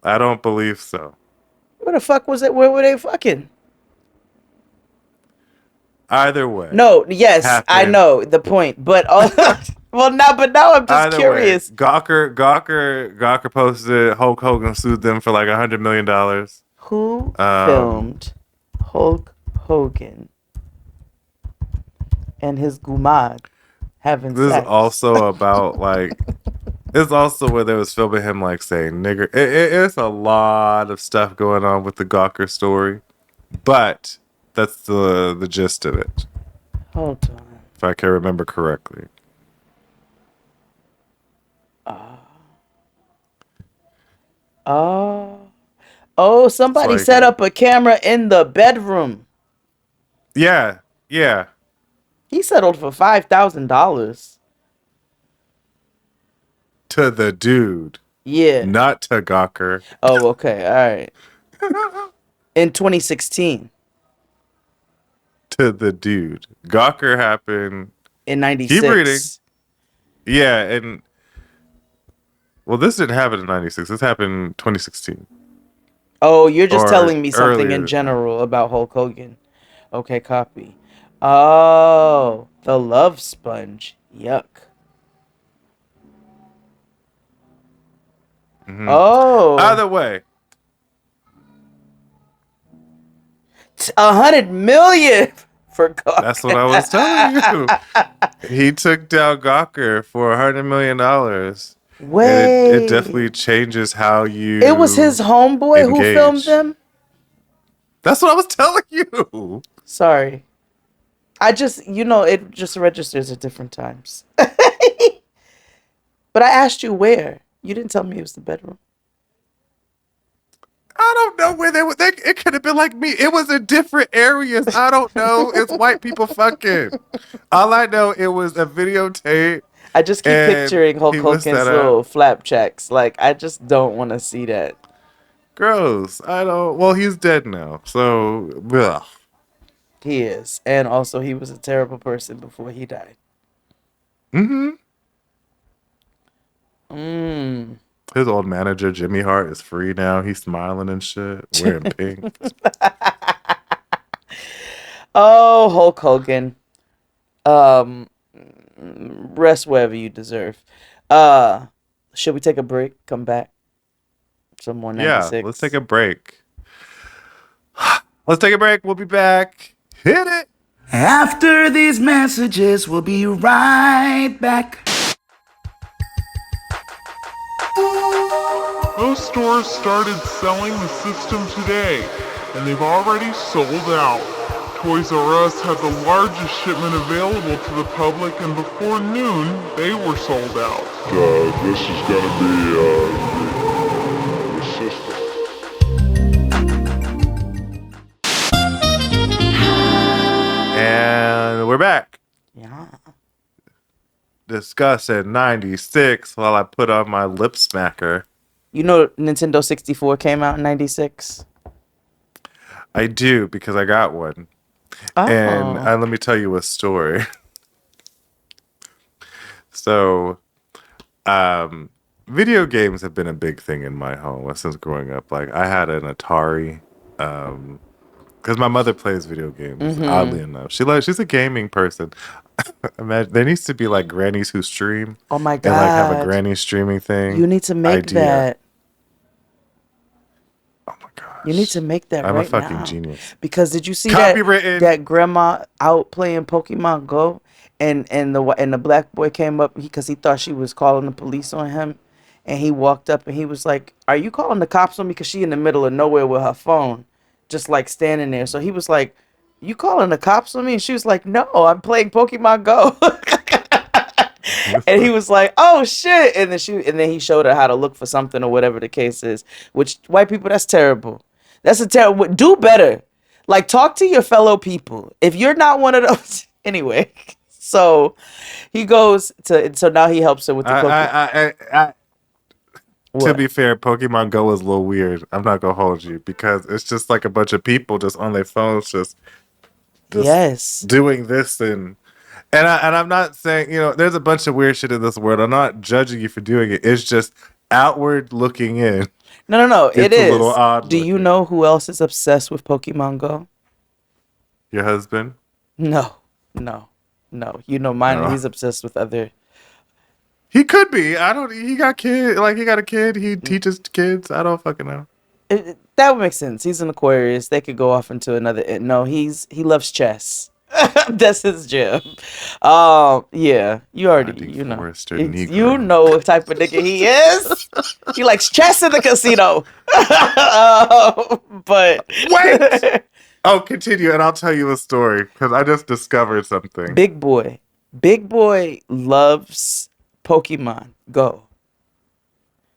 I don't believe so. Where the fuck was it? Where were they fucking? Either way. No, yes, happened. I know the point. But well, now I'm just Either curious. Way, Gawker posted Hulk Hogan sued them for like $100 million. Who filmed Hulk Hogan and his gumad having This sex? is also about like it's also where they was filming him like saying nigger. It's a lot of stuff going on with the Gawker story, but that's the gist of it. Hold on. If I can remember correctly. Oh, somebody like set up a camera in the bedroom. Yeah. He settled for $5,000. To the dude. Yeah. Not to Gawker. Oh, okay. All right. In 2016. To the dude. Gawker happened in 96. Keep reading. Yeah, and well, this didn't happen in 96. This happened in 2016. Oh, you're just Or telling me something earlier. in general about Hulk Hogan. Okay, copy. Oh, the love sponge. Yuck. Mhm. Oh. Either way. 100 million for Gawker. That's what I was telling you. He took down Gawker for $100 million. Wait. It definitely changes how you. It was his homeboy who engage. filmed them? That's what I was telling you. Sorry. I just, it just registers at different times. But I asked you where. You didn't tell me it was the bedroom. I don't know where they were. It could have been like me. It was in different areas. I don't know. It's white people fucking. All I know, it was a videotape. I just keep picturing Hulk he was Hogan's set up. little flap checks. Like, I just don't want to see that. Gross. I don't. Well, he's dead now. So, ugh. He is. And also, he was a terrible person before he died. Mm-hmm. Mm. His old manager, Jimmy Hart, is free now. He's smiling and shit, wearing pink. Oh, Hulk Hogan. Rest wherever you deserve. Should we take a break? Come back. Some more 96. Yeah, let's take a break. Let's take a break. We'll be back. Hit it. After these messages, we'll be right back. Most stores started selling the system today, and they've already sold out. Toys R Us had the largest shipment available to the public, and before noon, they were sold out. This is gonna be the system. And we're back. Yeah. Discussing 96 while I put on my lip smacker. You know Nintendo 64 came out in 96? I do, because I got one. Oh. And let me tell you a story. So, video games have been a big thing in my home since growing up. Like, I had an Atari, because my mother plays video games, oddly enough. She's a gaming person. Imagine, there needs to be like grannies who stream. Oh my God. And like have a granny streaming thing. You need to make that. Oh my gosh. You need to make that I'm right a fucking now. genius. Because did you see Copywritten. that grandma out playing Pokemon Go, and the black boy came up because he thought she was calling the police on him, and he walked up and he was like, "Are you calling the cops on me?" Because she in the middle of nowhere with her phone, just like standing there. So he was like, "You calling the cops on me?" And she was like, "No, I'm playing Pokemon Go." And he was like, "Oh shit!" And then he showed her how to look for something or whatever the case is. Which white people, that's terrible. That's a terrible. Do better. Like, talk to your fellow people. If you're not one of those, anyway. So he goes to. So now he helps her with the cooking. To be fair, Pokemon Go is a little weird. I'm not gonna hold you because it's just like a bunch of people just on their phones, just Yes. doing this and I'm not saying, there's a bunch of weird shit in this world. I'm not judging you for doing it. It's just outward looking in. No. It It's a little is. odd Do you looking. know who else is obsessed with Pokemon Go? Your husband? No. You know mine. No. He's obsessed with other. He could be. I don't. He got kid. Like he got a kid. He teaches kids. I don't fucking know. That would make sense. He's an Aquarius. They could go off into another. No, he loves chess. That's his jam. Yeah, you already know. Forrester You Negro. know what type of nigga he is. He likes chess in the casino. But wait. Oh, continue, and I'll tell you a story because I just discovered something. Big boy loves Pokemon Go.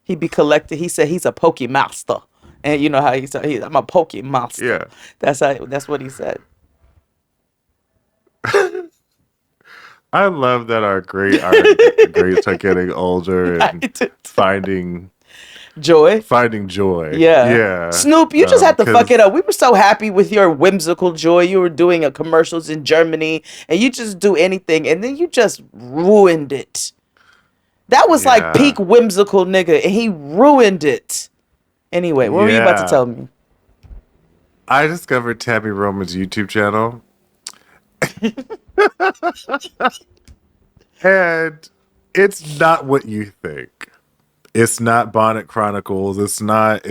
He be collecting. He said he's a Pokemaster. And you know how he said, I'm a Pokemaster. Yeah. That's what he said. I love that our greats are getting older and finding joy. Yeah. Snoop, you just had to fuck it up. We were so happy with your whimsical joy. You were doing commercials in Germany, and you just do anything, and then you just ruined it. That was like peak whimsical nigga, and he ruined it. Anyway, what were you about to tell me? I discovered Tammy Roman's YouTube channel. And it's not what you think. It's not Bonnet Chronicles. It's not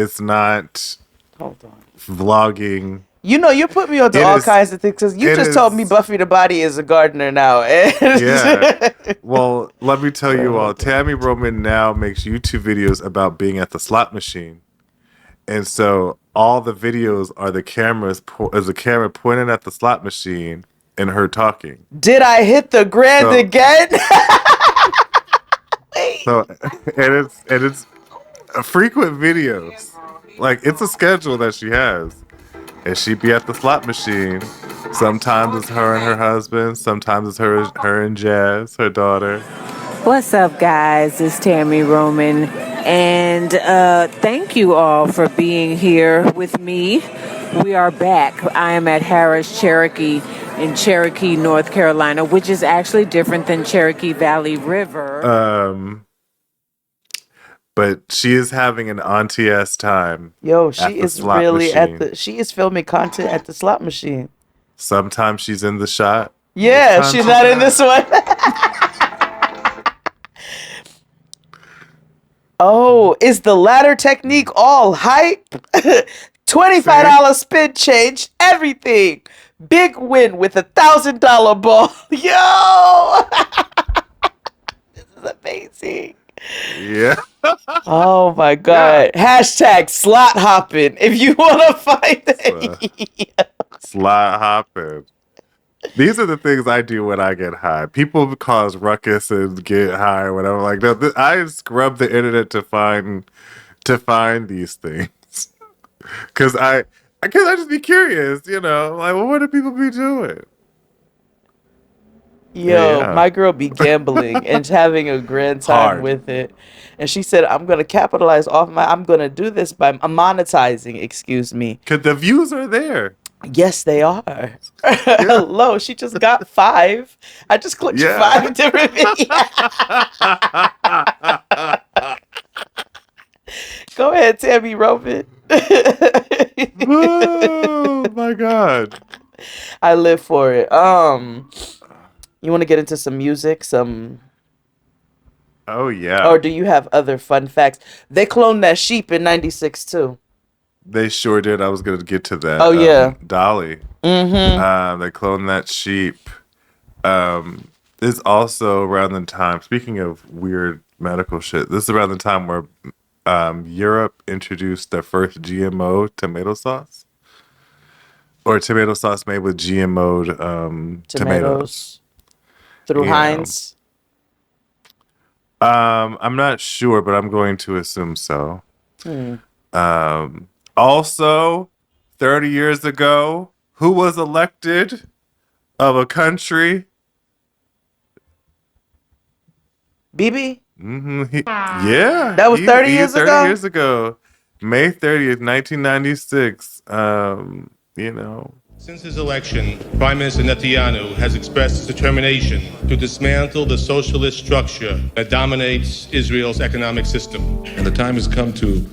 Hold on. vlogging. You know, you put me onto all kinds of things because you just told me Buffy the Body is a gardener now. Yeah. Well, let me tell you all. Tammy Roman now makes YouTube videos about being at the slot machine. And so all the videos are the camera pointing at the slot machine and her talking. Did I hit the grand again? So and it's frequent videos. Like it's a schedule that she has. And she be at the slot machine. Sometimes it's her and her husband. Sometimes it's her and Jazz, her daughter. What's up, guys? It's Tammy Roman. And thank you all for being here with me. We are back. I am at Harris Cherokee in Cherokee, North Carolina, which is actually different than Cherokee Valley River. But she is having an auntie-ass time. Yo, she is really machine. she is filming content at the slot machine. Sometimes she's in the shot. Yeah, she's not in this one. Oh, is the ladder technique all hype? $25 spin change, everything. Big win with $1,000 ball. Yo! This is amazing. Yeah. Oh my god. Yeah. Hashtag slot hopping if you want to find it. Slot hopping. These are the things I do when I get high. People cause ruckus and get high or whatever. Like, no, I scrub the internet to find these things. Cause I just be curious, like, well, what do people be doing? Yo, my girl be gambling and having a grand time with it. And she said, I'm going to capitalize I'm going to do this by monetizing, excuse me. Cause the views are there. Yes, they are. Yeah. Hello, she just got 5. I just clicked 5 different videos. Go ahead, Tammy Roman. Oh my god. I live for it. You want to get into some music, Oh yeah. Or do you have other fun facts? They cloned that sheep in 96 too. They sure did. I was gonna get to that. Oh yeah, Dolly. Mm-hmm. They cloned that sheep. This is also around the time. Speaking of weird medical shit, this is around the time where Europe introduced their first GMO tomato sauce, or tomato sauce made with GMO'd tomatoes through Heinz. I'm not sure, but I'm going to assume so. Also, 30 years ago, who was elected of a country BB? Yeah. That was 30 years 30 ago? years ago. May 30th, 1996. Since his election, Prime Minister Netanyahu has expressed his determination to dismantle the socialist structure that dominates Israel's economic system. And the time has come to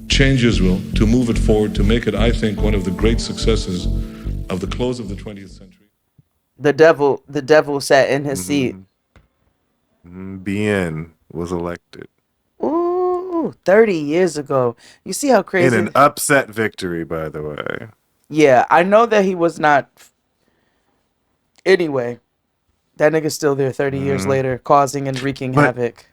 change Israel, to move it forward, to make it, I think, one of the great successes of the close of the 20th century. The devil sat in his seat. BN was elected. Ooh, 30 years ago. You see how crazy. In an upset victory, by the way. Yeah, I know that he was not. Anyway, that nigga's still there 30 years later, causing and wreaking havoc.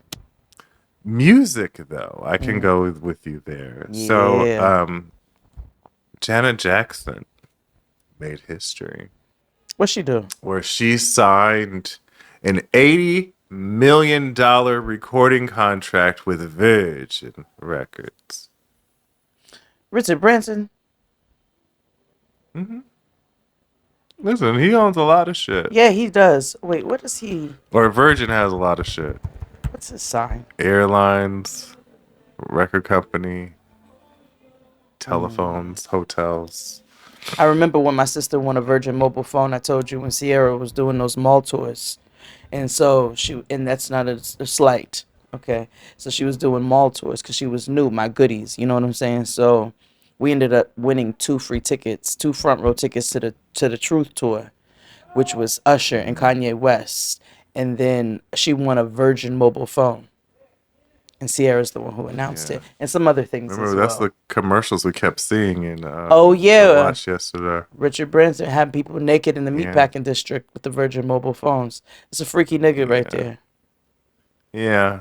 Music, though, I can go with you there. Yeah. So, Janet Jackson made history. What'd she do? Where she signed an $80 million recording contract with Virgin Records. Richard Branson. Listen, he owns a lot of shit. Yeah, he does. Wait, what is he? Or Virgin has a lot of shit. What's his sign? Airlines, record company, telephones, hotels. I remember when my sister won a Virgin mobile phone. I told you when Sierra was doing those mall tours, and so and that's not a slight, okay? So she was doing mall tours because she was new, my goodies, you know what I'm saying? So we ended up winning 2 free tickets, 2 front row tickets to the Truth tour, which was Usher and Kanye West, and then she won a Virgin mobile phone. And Sierra's the one who announced it, and some other things. Remember, as that's well. the commercials we kept seeing in. Oh yeah, watch yesterday. Richard Branson had people naked in the meatpacking district with the Virgin mobile phones. It's a freaky nigga right there. Yeah.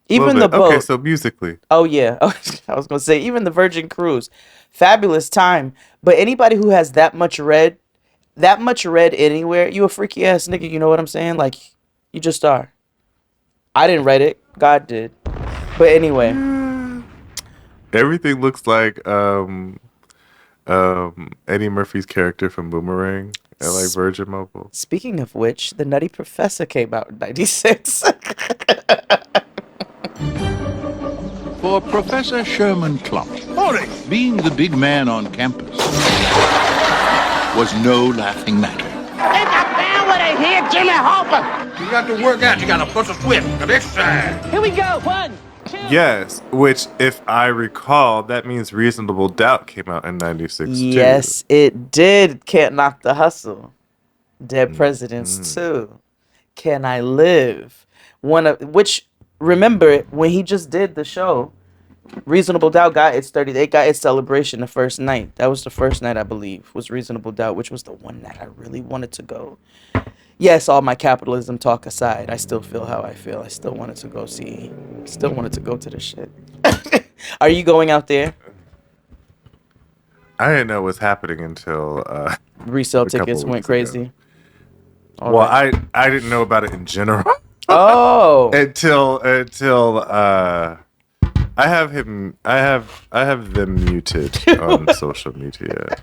Even the boat. Okay, so musically. Oh yeah, I was gonna say even the Virgin Cruise, fabulous time. But anybody who has that much red anywhere, you a freaky ass nigga. You know what I'm saying? Like, you just are. I didn't write it. God did. But anyway. Everything looks like Eddie Murphy's character from Boomerang at like Virgin Mobile. Speaking of which, the Nutty Professor came out in 96. For Professor Sherman Klump, being the big man on campus was no laughing matter. Here, Jimmy Hopper. You got to work out. You got to bust a sweat. Got to exercise. Here we go. 1, 2. Yes, which, if I recall, that means Reasonable Doubt came out in 96 Yes, it did. Can't Knock the Hustle. Dead Presidents 2. Can I Live? Which, remember, when he just did the show, Reasonable Doubt got its 30. They got its celebration the first night. That was the first night, I believe, was Reasonable Doubt, which was the one that I really wanted to go. Yes, all my capitalism talk aside, I still feel how I feel. I still wanted to go to the shit. Are you going out there? I didn't know what was happening until resale tickets went crazy. I didn't know about it in general. Oh. until I have them muted on social media.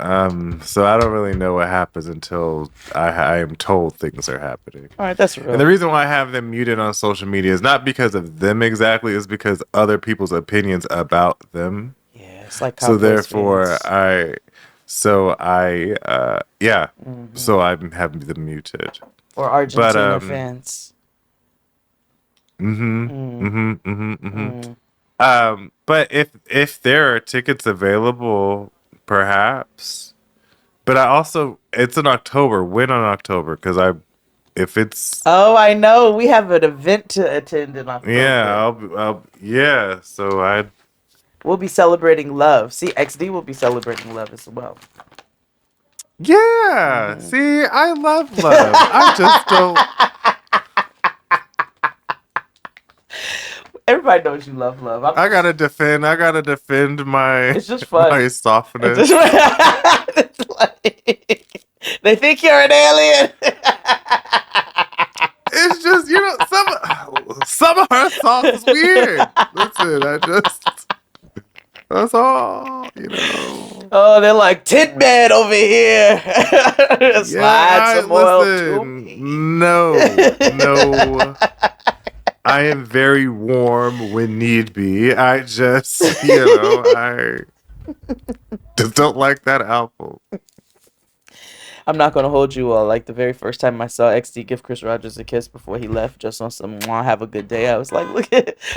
So I don't really know what happens until I am told things are happening. All right, that's real. And the reason why I have them muted on social media is not because of them exactly, it's because other people's opinions about them. Yeah, it's like so therefore fans. So I'm having them muted. Or Argentina fans. But if there are tickets available, perhaps. But it's in October. When on October? Because Oh, I know. We have an event to attend in October. Yeah, we'll be celebrating love. See, XD will be celebrating love as well. Yeah. See, I love love. I just don't. Everybody knows you love love. I gotta defend my. It's just fun. My softness. They think you're an alien. It's just, some of her songs is weird. Listen, that's all, Oh, they're like Tin Man over here. Slide some oil to me. No. I am very warm when need be. I just, I just don't like that album. I'm not gonna hold you all. Like the very first time I saw XD give Chris Rogers a kiss before he left, just on some "Mwah, have a good day," I was like,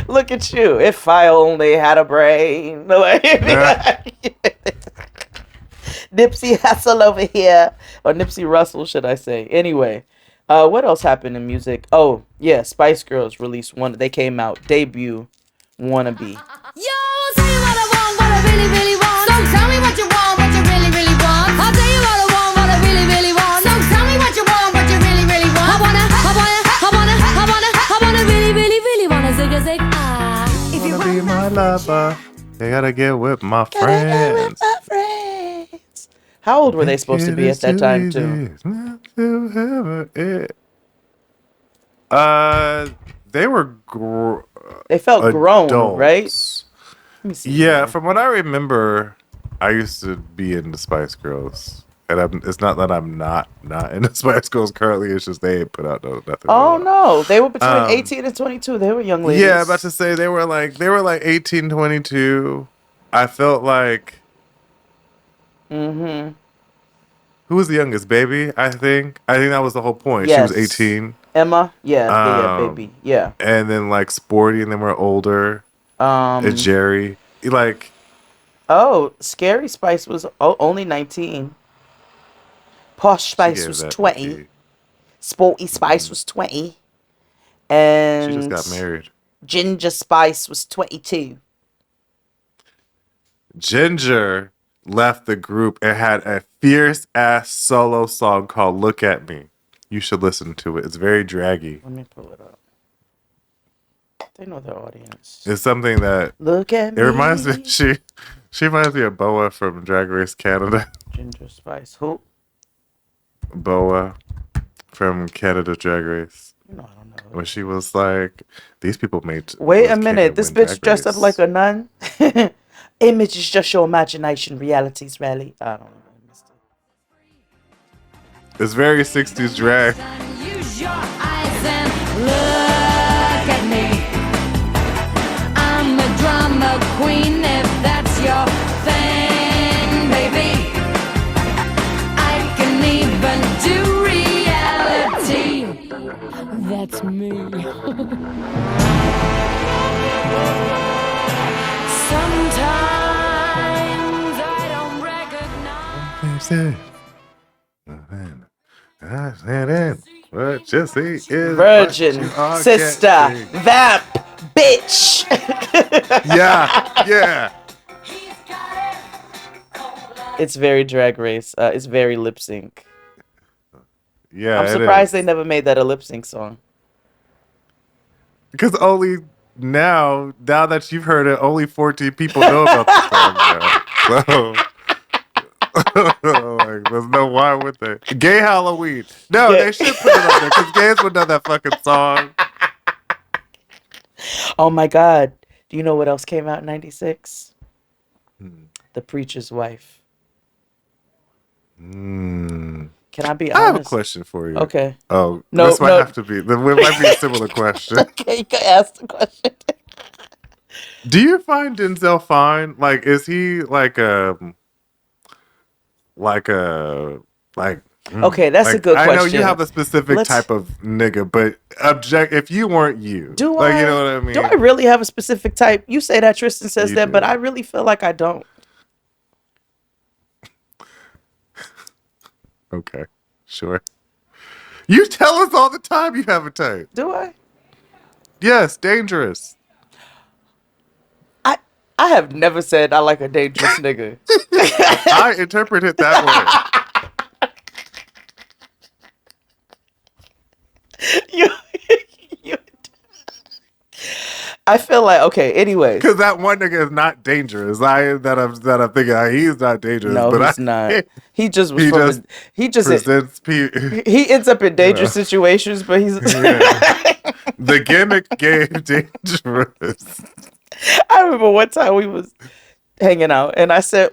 look at you. If I only had a brain. Nipsey Hussle over here, or Nipsey Russell, should I say? Anyway, what else happened in music? Oh yeah, Spice Girls released one. They came out debut, "Wannabe." Yo, I'll tell you what I want, what I really, really want. So tell me what you want, what you really, really want. I'll tell you what I want, what I really, really want. So tell me what you want, what you really, really want. I wanna really, really, really wanna zig a zig. If you Wanna be my lover, they gotta get with my friends. How old were they supposed to be at that time too? They were. They felt grown, right? Let me see. Yeah, from what I remember, I used to be into Spice Girls, and it's not that I'm not into Spice Girls currently. It's just they ain't put out nothing. Oh no, they were between 18 and 22. They were young ladies. Yeah, I'm about to say they were like 18, 22. I felt like. Mm-hmm. Who was the youngest? Baby, I think. I think that was the whole point. Yes. She was 18. Emma, yeah, baby, yeah. And then like Sporty, and then we're older. And Jerry, like. Oh, Scary Spice was only 19. Posh Spice was 20. Sporty Spice was 20. And She just got married. Ginger Spice was 22. Ginger left the group and had a fierce ass solo song called "Look at Me." You should listen to it. It's very draggy. Let me pull it up. They know their audience. It's something that Look at me. It reminds me. She reminds me of Boa from Drag Race Canada. Ginger Spice. Who? Boa from Canada Drag Race. No, I don't know. When she was like, these people made. Wait a minute. This bitch dressed up like a nun. Image is just your imagination. Reality's rally. I don't know. It's very 60s drag. Use your eyes and look at me. I'm a drama queen if that's your thing, baby. I can even do reality. That's me. Sometimes I don't recognize. What you see is Virgin, sister, vamp, bitch. Yeah. It's very Drag Race. It's very lip sync. Yeah, I'm surprised they never made that a lip sync song. Because only now that you've heard it, only 14 people know about the song now. So. Like, there's no why would they? Gay Halloween. No, they should put it on there because gays would know that fucking song. Oh my God. Do you know what else came out in 96? The Preacher's Wife. Can I be honest? I have a question for you. Okay. Oh, no, this might have to be. It might be a similar question. Okay, you can ask the question. Do you find Denzel fine? Like, is he like Okay, that's a good question. I know you have a specific type of nigga, but if you weren't you, you know what I mean? Do I really have a specific type? You say that, Tristan says You that, do. but I really feel like I don't. Okay, sure. You tell us all the time you have a type. Do I? Yes, dangerous. I have never said I like a dangerous nigga. I interpret it that way. I feel like anyway, because that one nigga is not dangerous. I'm thinking he's not dangerous. No, but he's not. He just was he just presents he ends up in dangerous situations, but he's the gimmick game dangerous. I remember one time we was hanging out, and I said,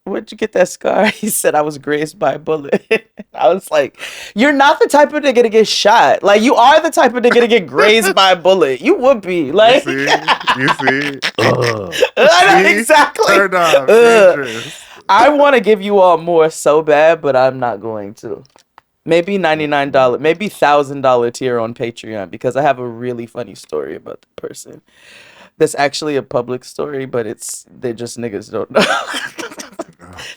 Where'd you get that scar? He said I was grazed by a bullet. I was like, you're not the type of nigga to get shot. Like, you are the type of nigga to get grazed by a bullet. You would be. Like, You see? Ugh. I know, See? exactly. Turn off. Ugh. Dangerous. I want to give you all more so bad, but I'm not going to. Maybe $99, maybe $1,000 tier on Patreon, because I have a really funny story about the person. That's actually a public story, but they just niggas don't know.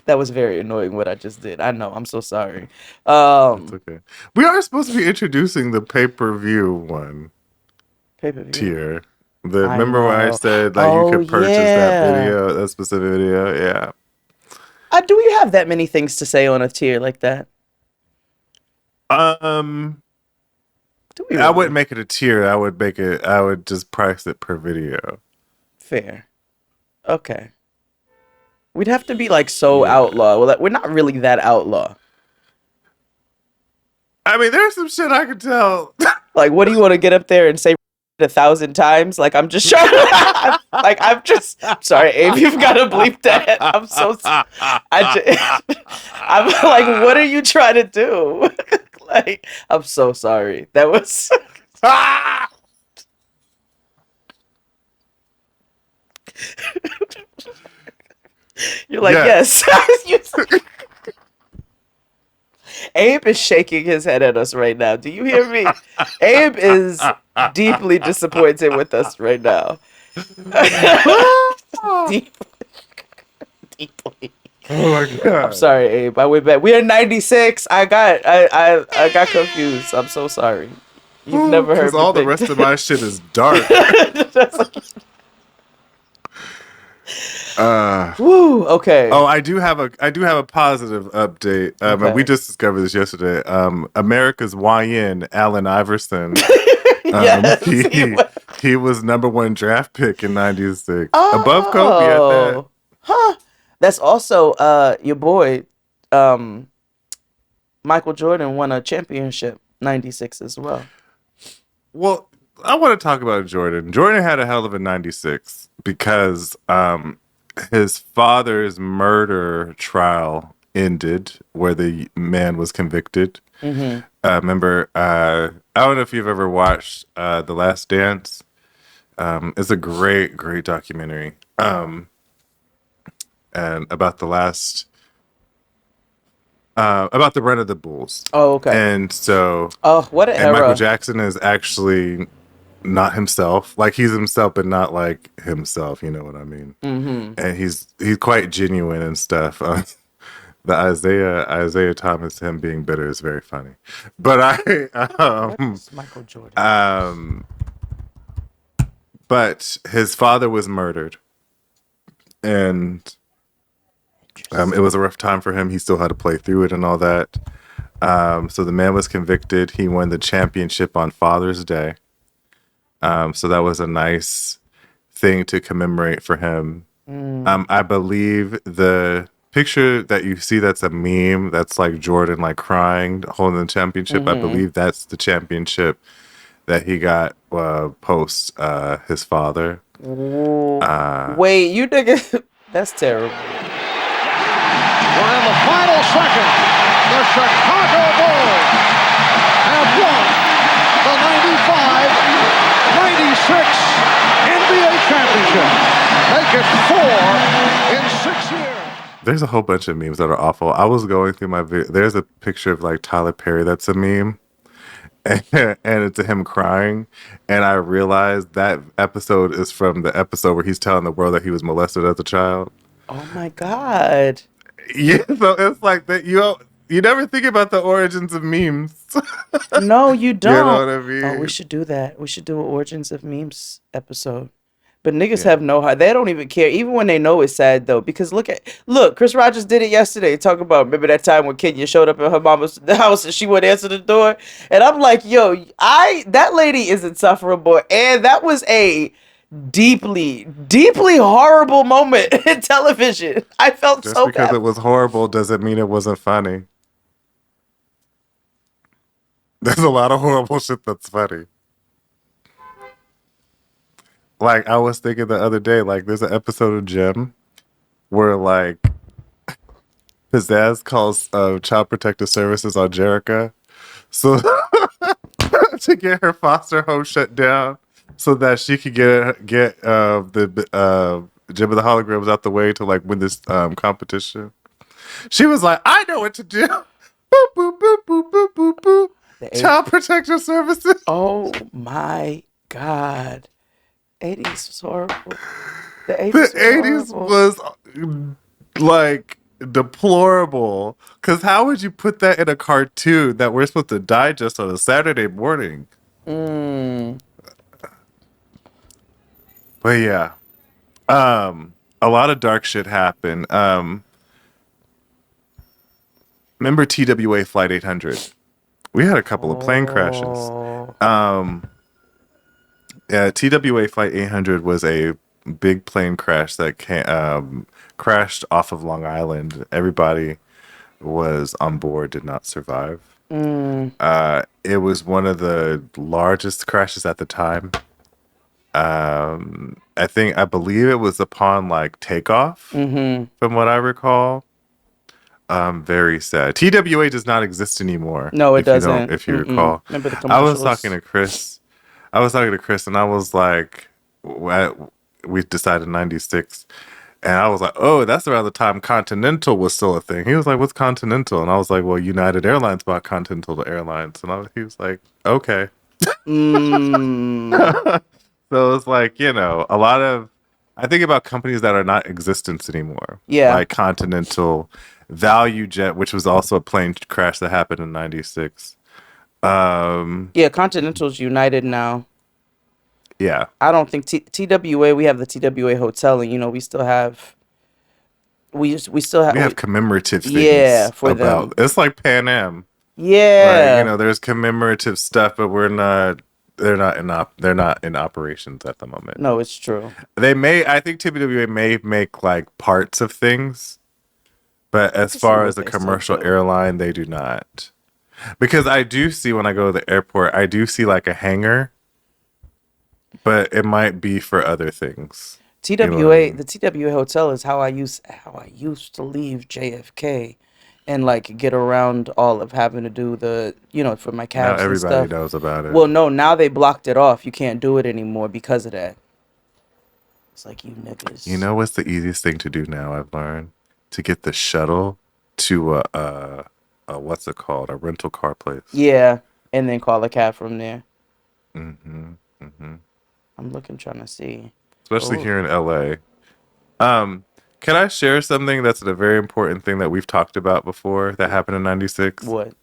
That was very annoying what I just did. I know. I'm so sorry. It's okay. We are supposed to be introducing the pay-per-view one Pay-per-view tier. I Remember when I know. said like you Oh, could purchase yeah. that video, that specific video? Yeah. Do we have that many things to say on a tier like that? I wouldn't make it a tier. I would just price it per video. Fair. Okay. We'd have to be like so outlaw. Well, we're not really that outlaw. I mean, there's some shit I could tell. Like, what do you want to get up there and say 1,000 times? Like, I'm just trying to, like, I'm sorry, Abe, you've got to bleep that. I'm like, what are you trying to do? Like, I'm so sorry. That was. You're like, yes. Abe is shaking his head at us right now. Do you hear me? Abe is deeply disappointed with us right now. Deeply. Oh my god. I'm sorry, Abe. I went back. We are 96. I got confused. I'm so sorry. You've never heard me all the think rest of my shit is dark. Woo, okay. Oh, I do have a positive update. And we just discovered this yesterday. America's YN, Allen Iverson. Yes, he was #1 draft pick in '96, above Kobe at that. Huh. That's also your boy, Michael Jordan won a championship '96 as well. Well, I want to talk about Jordan. Jordan had a hell of a '96 because his father's murder trial ended where the man was convicted. Mm-hmm. Remember, I don't know if you've ever watched The Last Dance. It's a great documentary. And about the about the run of the Bulls. Oh, okay. And so, what an era. Michael Jackson is actually not himself. Like, he's himself, but not like himself. You know what I mean? Mm-hmm. And he's quite genuine and stuff. The Isaiah Thomas, him being bitter, is very funny. But what is Michael Jordan? But his father was murdered, and it was a rough time for him. He still had to play through it and all that. So the man was convicted. He won the championship on Father's Day. So that was a nice thing to commemorate for him. I believe the picture that you see, that's a meme, that's like Jordan like crying, holding the championship. I believe that's the championship that he got post his father. Wait, you nigga, that's terrible. We're in the final second. The Chicago Bulls have won the 95-96 NBA championship. Make it 4 in 6 years. There's a whole bunch of memes that are awful. I was going through my video. There's a picture of like Tyler Perry that's a meme. And it's him crying. And I realized that episode is from the episode where he's telling the world that he was molested as a child. Oh my God. Yeah, so it's like that. You never think about the origins of memes. No, you don't. You know what I mean? Oh, we should do that. We should do an origins of memes episode. But niggas have no heart. They don't even care, even when they know it's sad though. Because look, Chris Rogers did it yesterday. Talk about, remember that time when Kenya showed up at her mama's house and she wouldn't answer the door, and I'm like, yo, that lady is insufferable, and that was a deeply horrible moment in television. I felt Just so because bad. it was horrible doesn't mean it wasn't funny. There's a lot of horrible shit that's funny. Like, I was thinking the other day, like, there's an episode of Jim where, like, Pizzazz calls Child Protective Services on Jerica, so to get her foster home shut down, so that she could get the Gem of the Holograms out the way to like win this competition. She was like, "I know what to do." Boop boop boop boop boop boop boop. Child Protective Services. Oh my God. 80s was horrible. The 80s The was 80s horrible. was like deplorable. Because how would you put that in a cartoon that we're supposed to digest on a Saturday morning? Mm. But yeah, a lot of dark shit happened. Remember TWA Flight 800? We had a couple of plane crashes. Yeah, TWA Flight 800 was a big plane crash that crashed off of Long Island. Everybody was on board, did not survive. It was one of the largest crashes at the time. I believe it was upon like takeoff, from what I recall. Very sad. TWA does not exist anymore. No, it doesn't. If you recall. Remember the I was commercials? talking to Chris. And I was like, we decided 96. And I was like, oh, that's around the time Continental was still a thing. He was like, what's Continental? And I was like, well, United Airlines bought Continental Airlines. And he was like, okay. So it's like, a lot of, I think about companies that are not in existence anymore. Yeah. Like Continental, Value Jet, which was also a plane crash that happened in 96. Yeah, Continental's United now. Yeah. I don't think TWA, we have the TWA hotel, and we still have we have commemorative things. Yeah, for them. It's like Pan Am. Yeah. Like, there's commemorative stuff, but they're not in operations at the moment. No, it's true. I think TWA may make like parts of things, but as far as a commercial airline, they do not. Because I do see when I go to the airport, I do see like a hangar, but it might be for other things. TWA, the TWA hotel is how I used to leave JFK and like get around all of having to do the, for my cabs and stuff. Now everybody knows about it. Well, no, now they blocked it off. You can't do it anymore because of that. It's like, you niggas. You know what's the easiest thing to do now, I've learned? To get the shuttle to a what's it called? A rental car place. Yeah, and then call a cab from there. I'm trying to see. Especially here in LA. Can I share something that's a very important thing that we've talked about before that happened in 96? What?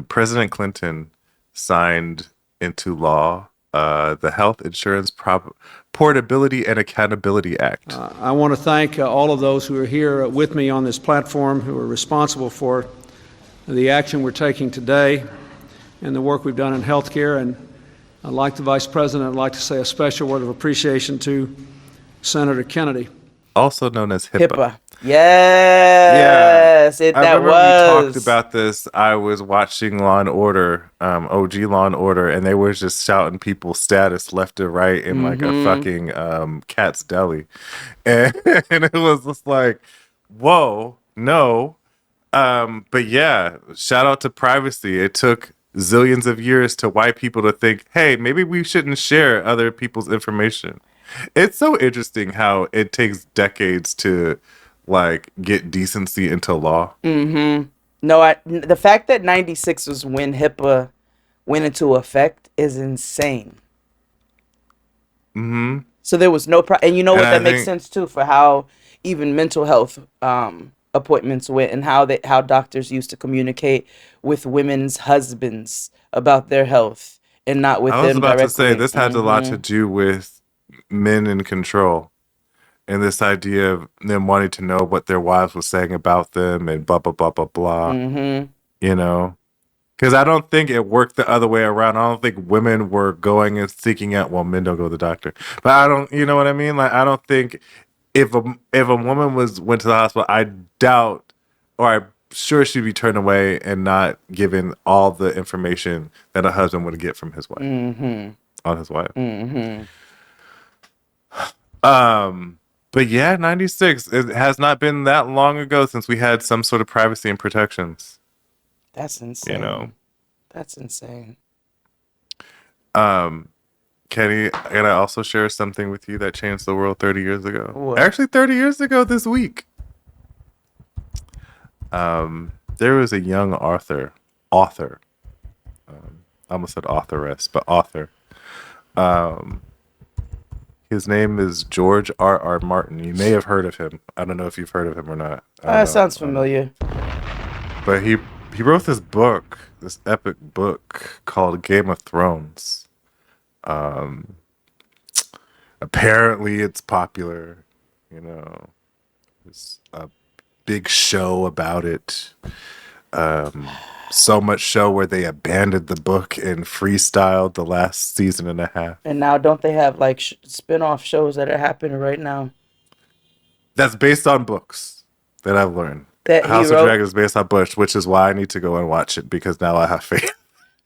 President Clinton signed into law the Health Insurance Portability and Accountability Act. I want to thank all of those who are here with me on this platform, who are responsible for the action we're taking today and the work we've done in healthcare. And like the Vice President, I'd like to say a special word of appreciation to Senator Kennedy. Also known as HIPAA. Yes, I remember we talked about this. I was watching Law and Order, OG Law and Order, and they were just shouting people's status left to right in like a fucking Cat's Deli, and it was just like, whoa, no. But yeah, shout out to privacy. It took zillions of years to white people to think, hey, maybe we shouldn't share other people's information. It's so interesting how it takes decades to like get decency into law. No, the fact that 96 was when HIPAA went into effect is insane. So there was no and you know what, that makes sense too for how even mental health appointments went, and how doctors used to communicate with women's husbands about their health and not with them directly. I was about to say this had a lot to do with men in control. And this idea of them wanting to know what their wives were saying about them and blah, blah, blah, blah, blah. Because I don't think it worked the other way around. I don't think women were going and seeking out, well, men don't go to the doctor. But I don't, you know what I mean? Like, I don't think if a woman went to the hospital, I doubt, or I'm sure she'd be turned away and not given all the information that a husband would get from his wife. On his wife. But yeah, 96. It has not been that long ago since we had some sort of privacy and protections. That's insane. You know. That's insane. Kenny, and I also share something with you that changed the world 30 years ago. What? Actually, 30 years ago this week. There was a young author. I almost said authoress, but author. His name is George R.R. Martin. You may have heard of him. I don't know if you've heard of him or not. Sounds familiar. But he wrote this book, this epic book called Game of Thrones. Apparently it's popular, you know. There's a big show about it. So much show where they abandoned the book and freestyled the last season and a half. And now don't they have like spin-off shows that are happening right now? That's based on books that I've learned. That House of Dragons is based on books, which is why I need to go and watch it because now I have faith.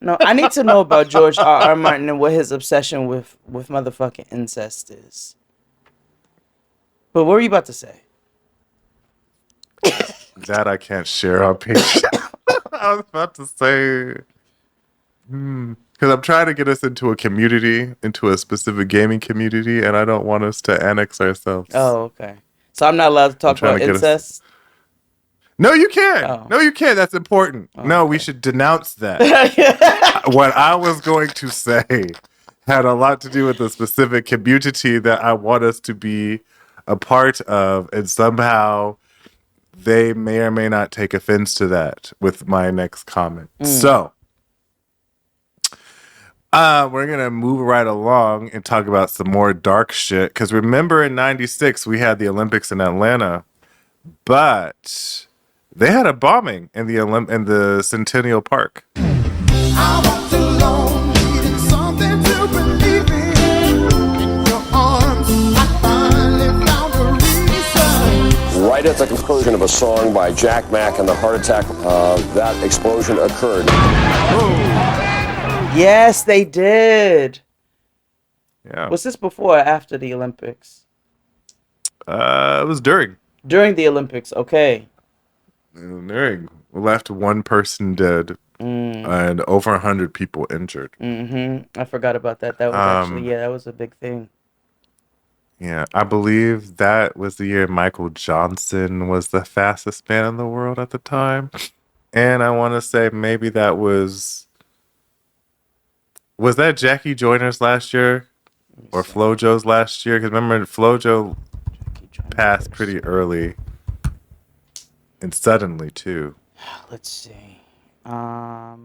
No, I need to know about George R.R. Martin and what his obsession with motherfucking incest is. But what were you about to say? That I can't share on page. I was about to say, because I'm trying to get us into a community, into a specific gaming community, and I don't want us to annex ourselves. Oh, okay. So I'm not allowed to talk about incest? No, you can. No, you can. That's important. No, we should denounce that. What I was going to say had a lot to do with the specific community that I want us to be a part of, and somehow they may or may not take offense to that with my next comment. So, we're going to move right along and talk about some more dark shit. Because remember in 96, we had the Olympics in Atlanta, but they had a bombing in the Centennial Park. I walked alone, needing something to believe in. In your arms, I finally found a reason. Right at the conclusion of a song by Jack Mack and the heart attack, that explosion occurred. Yes, they did. Yeah. Was this before or after the Olympics? It was during. During the Olympics, okay. During. We left one person dead and over 100 people injured. I forgot about that. That was actually, that was a big thing. Yeah, I believe that was the year Michael Johnson was the fastest man in the world at the time. And I want to say maybe that was that Jackie Joyner's last year or Flojo's last year? Because remember, Flojo passed pretty early and suddenly too. Let's see. I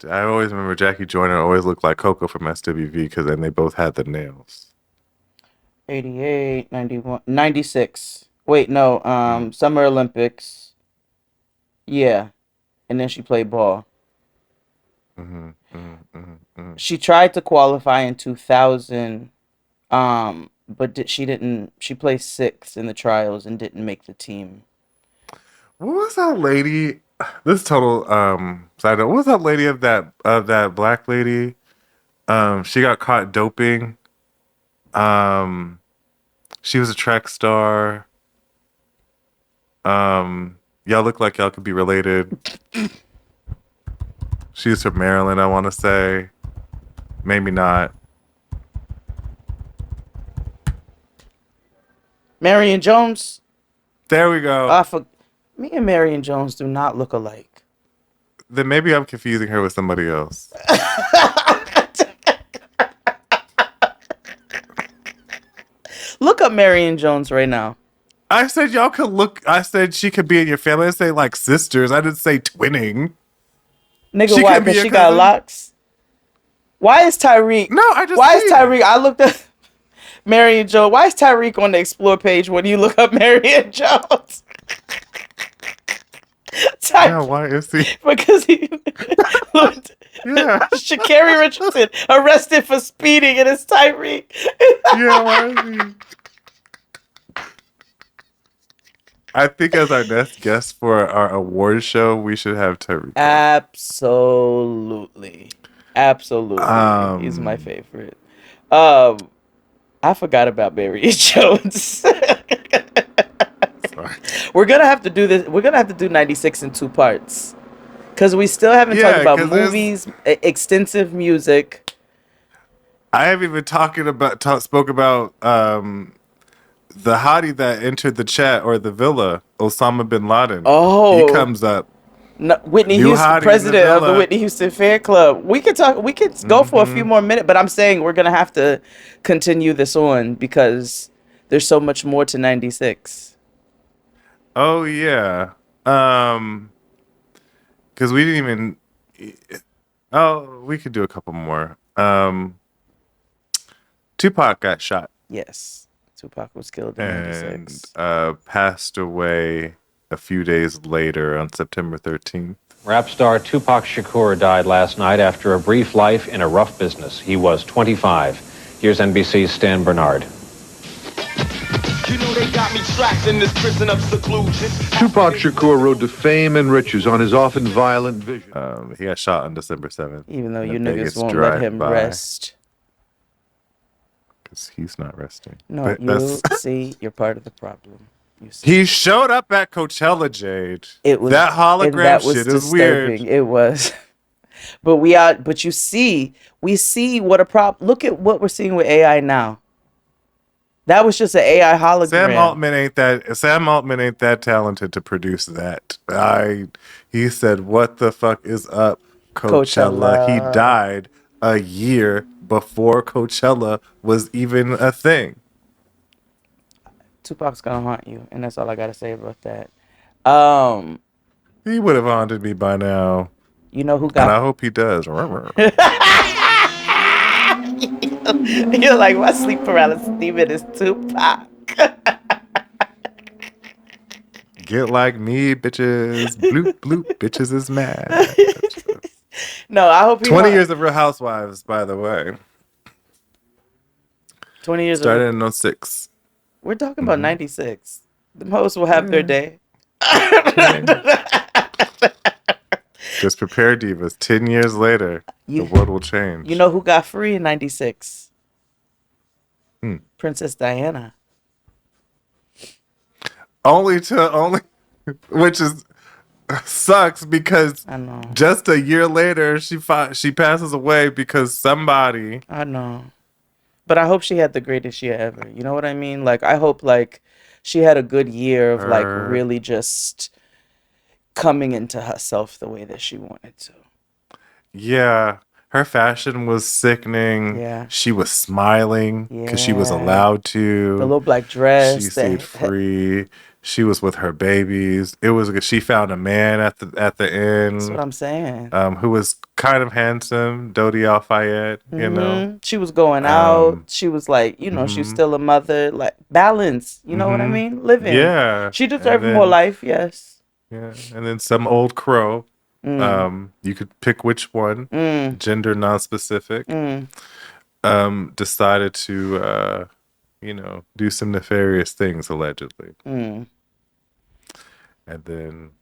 always remember Jackie Joyner always looked like Coco from SWV because then they both had the nails. 88, 91, 96. Wait, no. Summer Olympics. Yeah. And then she played ball. She tried to qualify in 2000, but she didn't. She placed 6th in the trials and didn't make the team. What was that lady? This total side note. What was that lady of that black lady? She got caught doping. She was a track star. Y'all look like y'all could be related. She's from Maryland, I want to say. Maybe not. Marion Jones. There we go. Me and Marion Jones do not look alike. Then maybe I'm confusing her with somebody else. Look up Marion Jones right now. I said y'all could look. I said she could be in your family. I say like sisters. I didn't say twinning. Nigga, why? Because she got locks. Why is Tyreek? No, I just. Why is Tyreek? I looked at Marion Jones. Why is Tyreek on the Explore page when you look up Marion Jones? Yeah, why is he? Because he looked. Yeah. Sha'Carri Richardson arrested for speeding, and it's Tyreek. Yeah, why is he? I think as our next guest for our award show, we should have Tyreek. Absolutely. He's my favorite. I forgot about Barry Jones. We're gonna have to do this. We're gonna have to do 96 in 2 parts. Because we still haven't talked Yeah, about because movies, extensive music. I haven't even spoke about the hottie that entered the chat or the villa, Osama bin Laden. He Oh, comes up. no, Whitney New Houston, hottie in the president of the villa. Whitney Houston Fan Club. We could talk. We could go for a few more minutes, but I'm saying we're gonna have to continue this on because there's so much more to 96. Oh yeah. Because we didn't even. Oh, we could do a couple more. Tupac got shot Yes, Tupac was killed in and 96. passed away a few days later on September 13th. Rap star Tupac Shakur died last night after a brief life in a rough business. He was 25. Here's NBC's Stan Bernard. You know they got me trapped in this prison of seclusion. Tupac Shakur rode to fame and riches on his often violent vision. He got shot on December 7th. Even though in you a niggas Vegas won't let him drive-by. rest. Because he's not resting. No, But you see, you're part of the problem. You see. He showed up at Coachella, Jade. It was that hologram and that was shit is disturbing. weird. It was. But but you see, we see what a problem. Look at what we're seeing with AI now. That was just an AI hologram. Sam Altman ain't that talented to produce that. He said, "What the fuck is up, Coachella?" He died a year before Coachella was even a thing. Tupac's gonna haunt you, and that's all I gotta say about that. He would have haunted me by now. You know who got? And I hope he does. You're like, my sleep paralysis demon is Tupac. Get like me, bitches. Bloop, bloop, bitches is mad. No, I hope 20 years of Real Housewives, by the way. 20 years started in 06. We're talking about 96. The hosts will have their day. Just prepare, divas. 10 years later, the world will change. You know who got free in 96? Hmm. Princess Diana. Which is sucks because I know. Just a year later she passes away because somebody. I know. But I hope she had the greatest year ever. You know what I mean? Like, I hope like she had a good year of like really just coming into herself the way that she wanted to. Yeah. Her fashion was sickening. Yeah. She was smiling because she was allowed to. The little black dress. She stayed free. She was with her babies. It was she found a man at the end. That's what I'm saying. Who was kind of handsome, Dodi Al-Fayed, you know. She was going out. She was like, you know, she's still a mother. Like, balance. You know what I mean? Living. Yeah. She deserved more life, yes. Yeah. And then some old crow. You could pick which one. Gender non-specific. Decided to do some nefarious things, allegedly. And then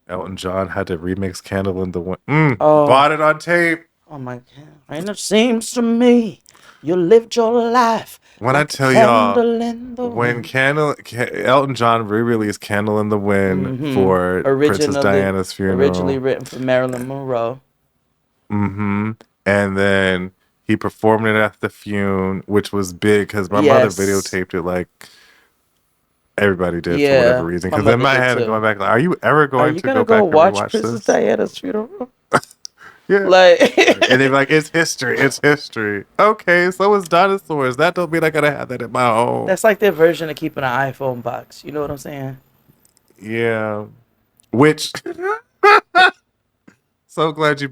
Elton John had to remix Candle in the Wind. Bought it on tape. Oh my God. And it seems to me you lived your life. When I tell y'all, when Elton John re-released Candle in the Wind for Princess Diana's funeral. Originally written for Marilyn Monroe. And then he performed it at the funeral, which was big because my mother videotaped it like everybody did for whatever reason. Because in my head, going back, like, are you ever going to go back and watch rewatch Princess this? Diana's funeral? Yeah. Like, and they're like, it's history. It's history. Okay, so is dinosaurs. That don't mean I gotta have that in my home. That's like their version of keeping an iPhone box. You know what I'm saying? Yeah. Which so glad you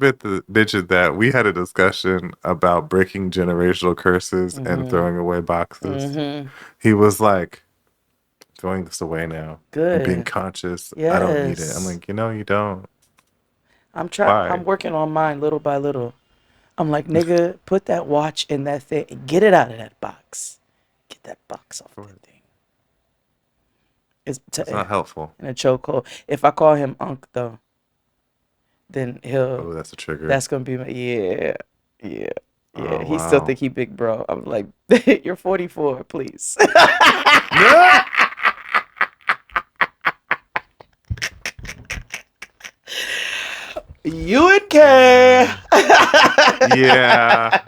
mentioned that. We had a discussion about breaking generational curses and throwing away boxes. He was like, throwing this away now. Good. I'm being conscious. Yes. I don't need it. I'm like, you don't. I'm trying. I'm working on mine little by little. I'm like, nigga, put that watch in that thing. Get it out of that box. Get that box off that thing. It's not helpful. In a chokehold. If I call him Unc though, then he'll. Oh, that's a trigger. That's gonna be my yeah. Yeah, Oh, he still wow. think he big bro. I'm like, you're 44, please. You and Kay. Yeah.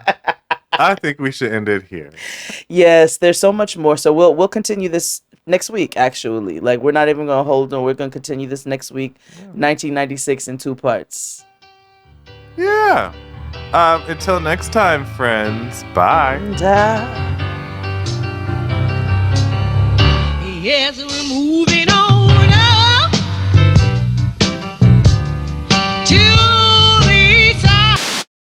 I think we should end it here. Yes, there's so much more. So we'll continue this next week. Actually, like we're not even gonna hold on. We're gonna continue this next week, 1996 in 2 parts. Yeah. Until next time, friends. Bye. Yes, we're moving on.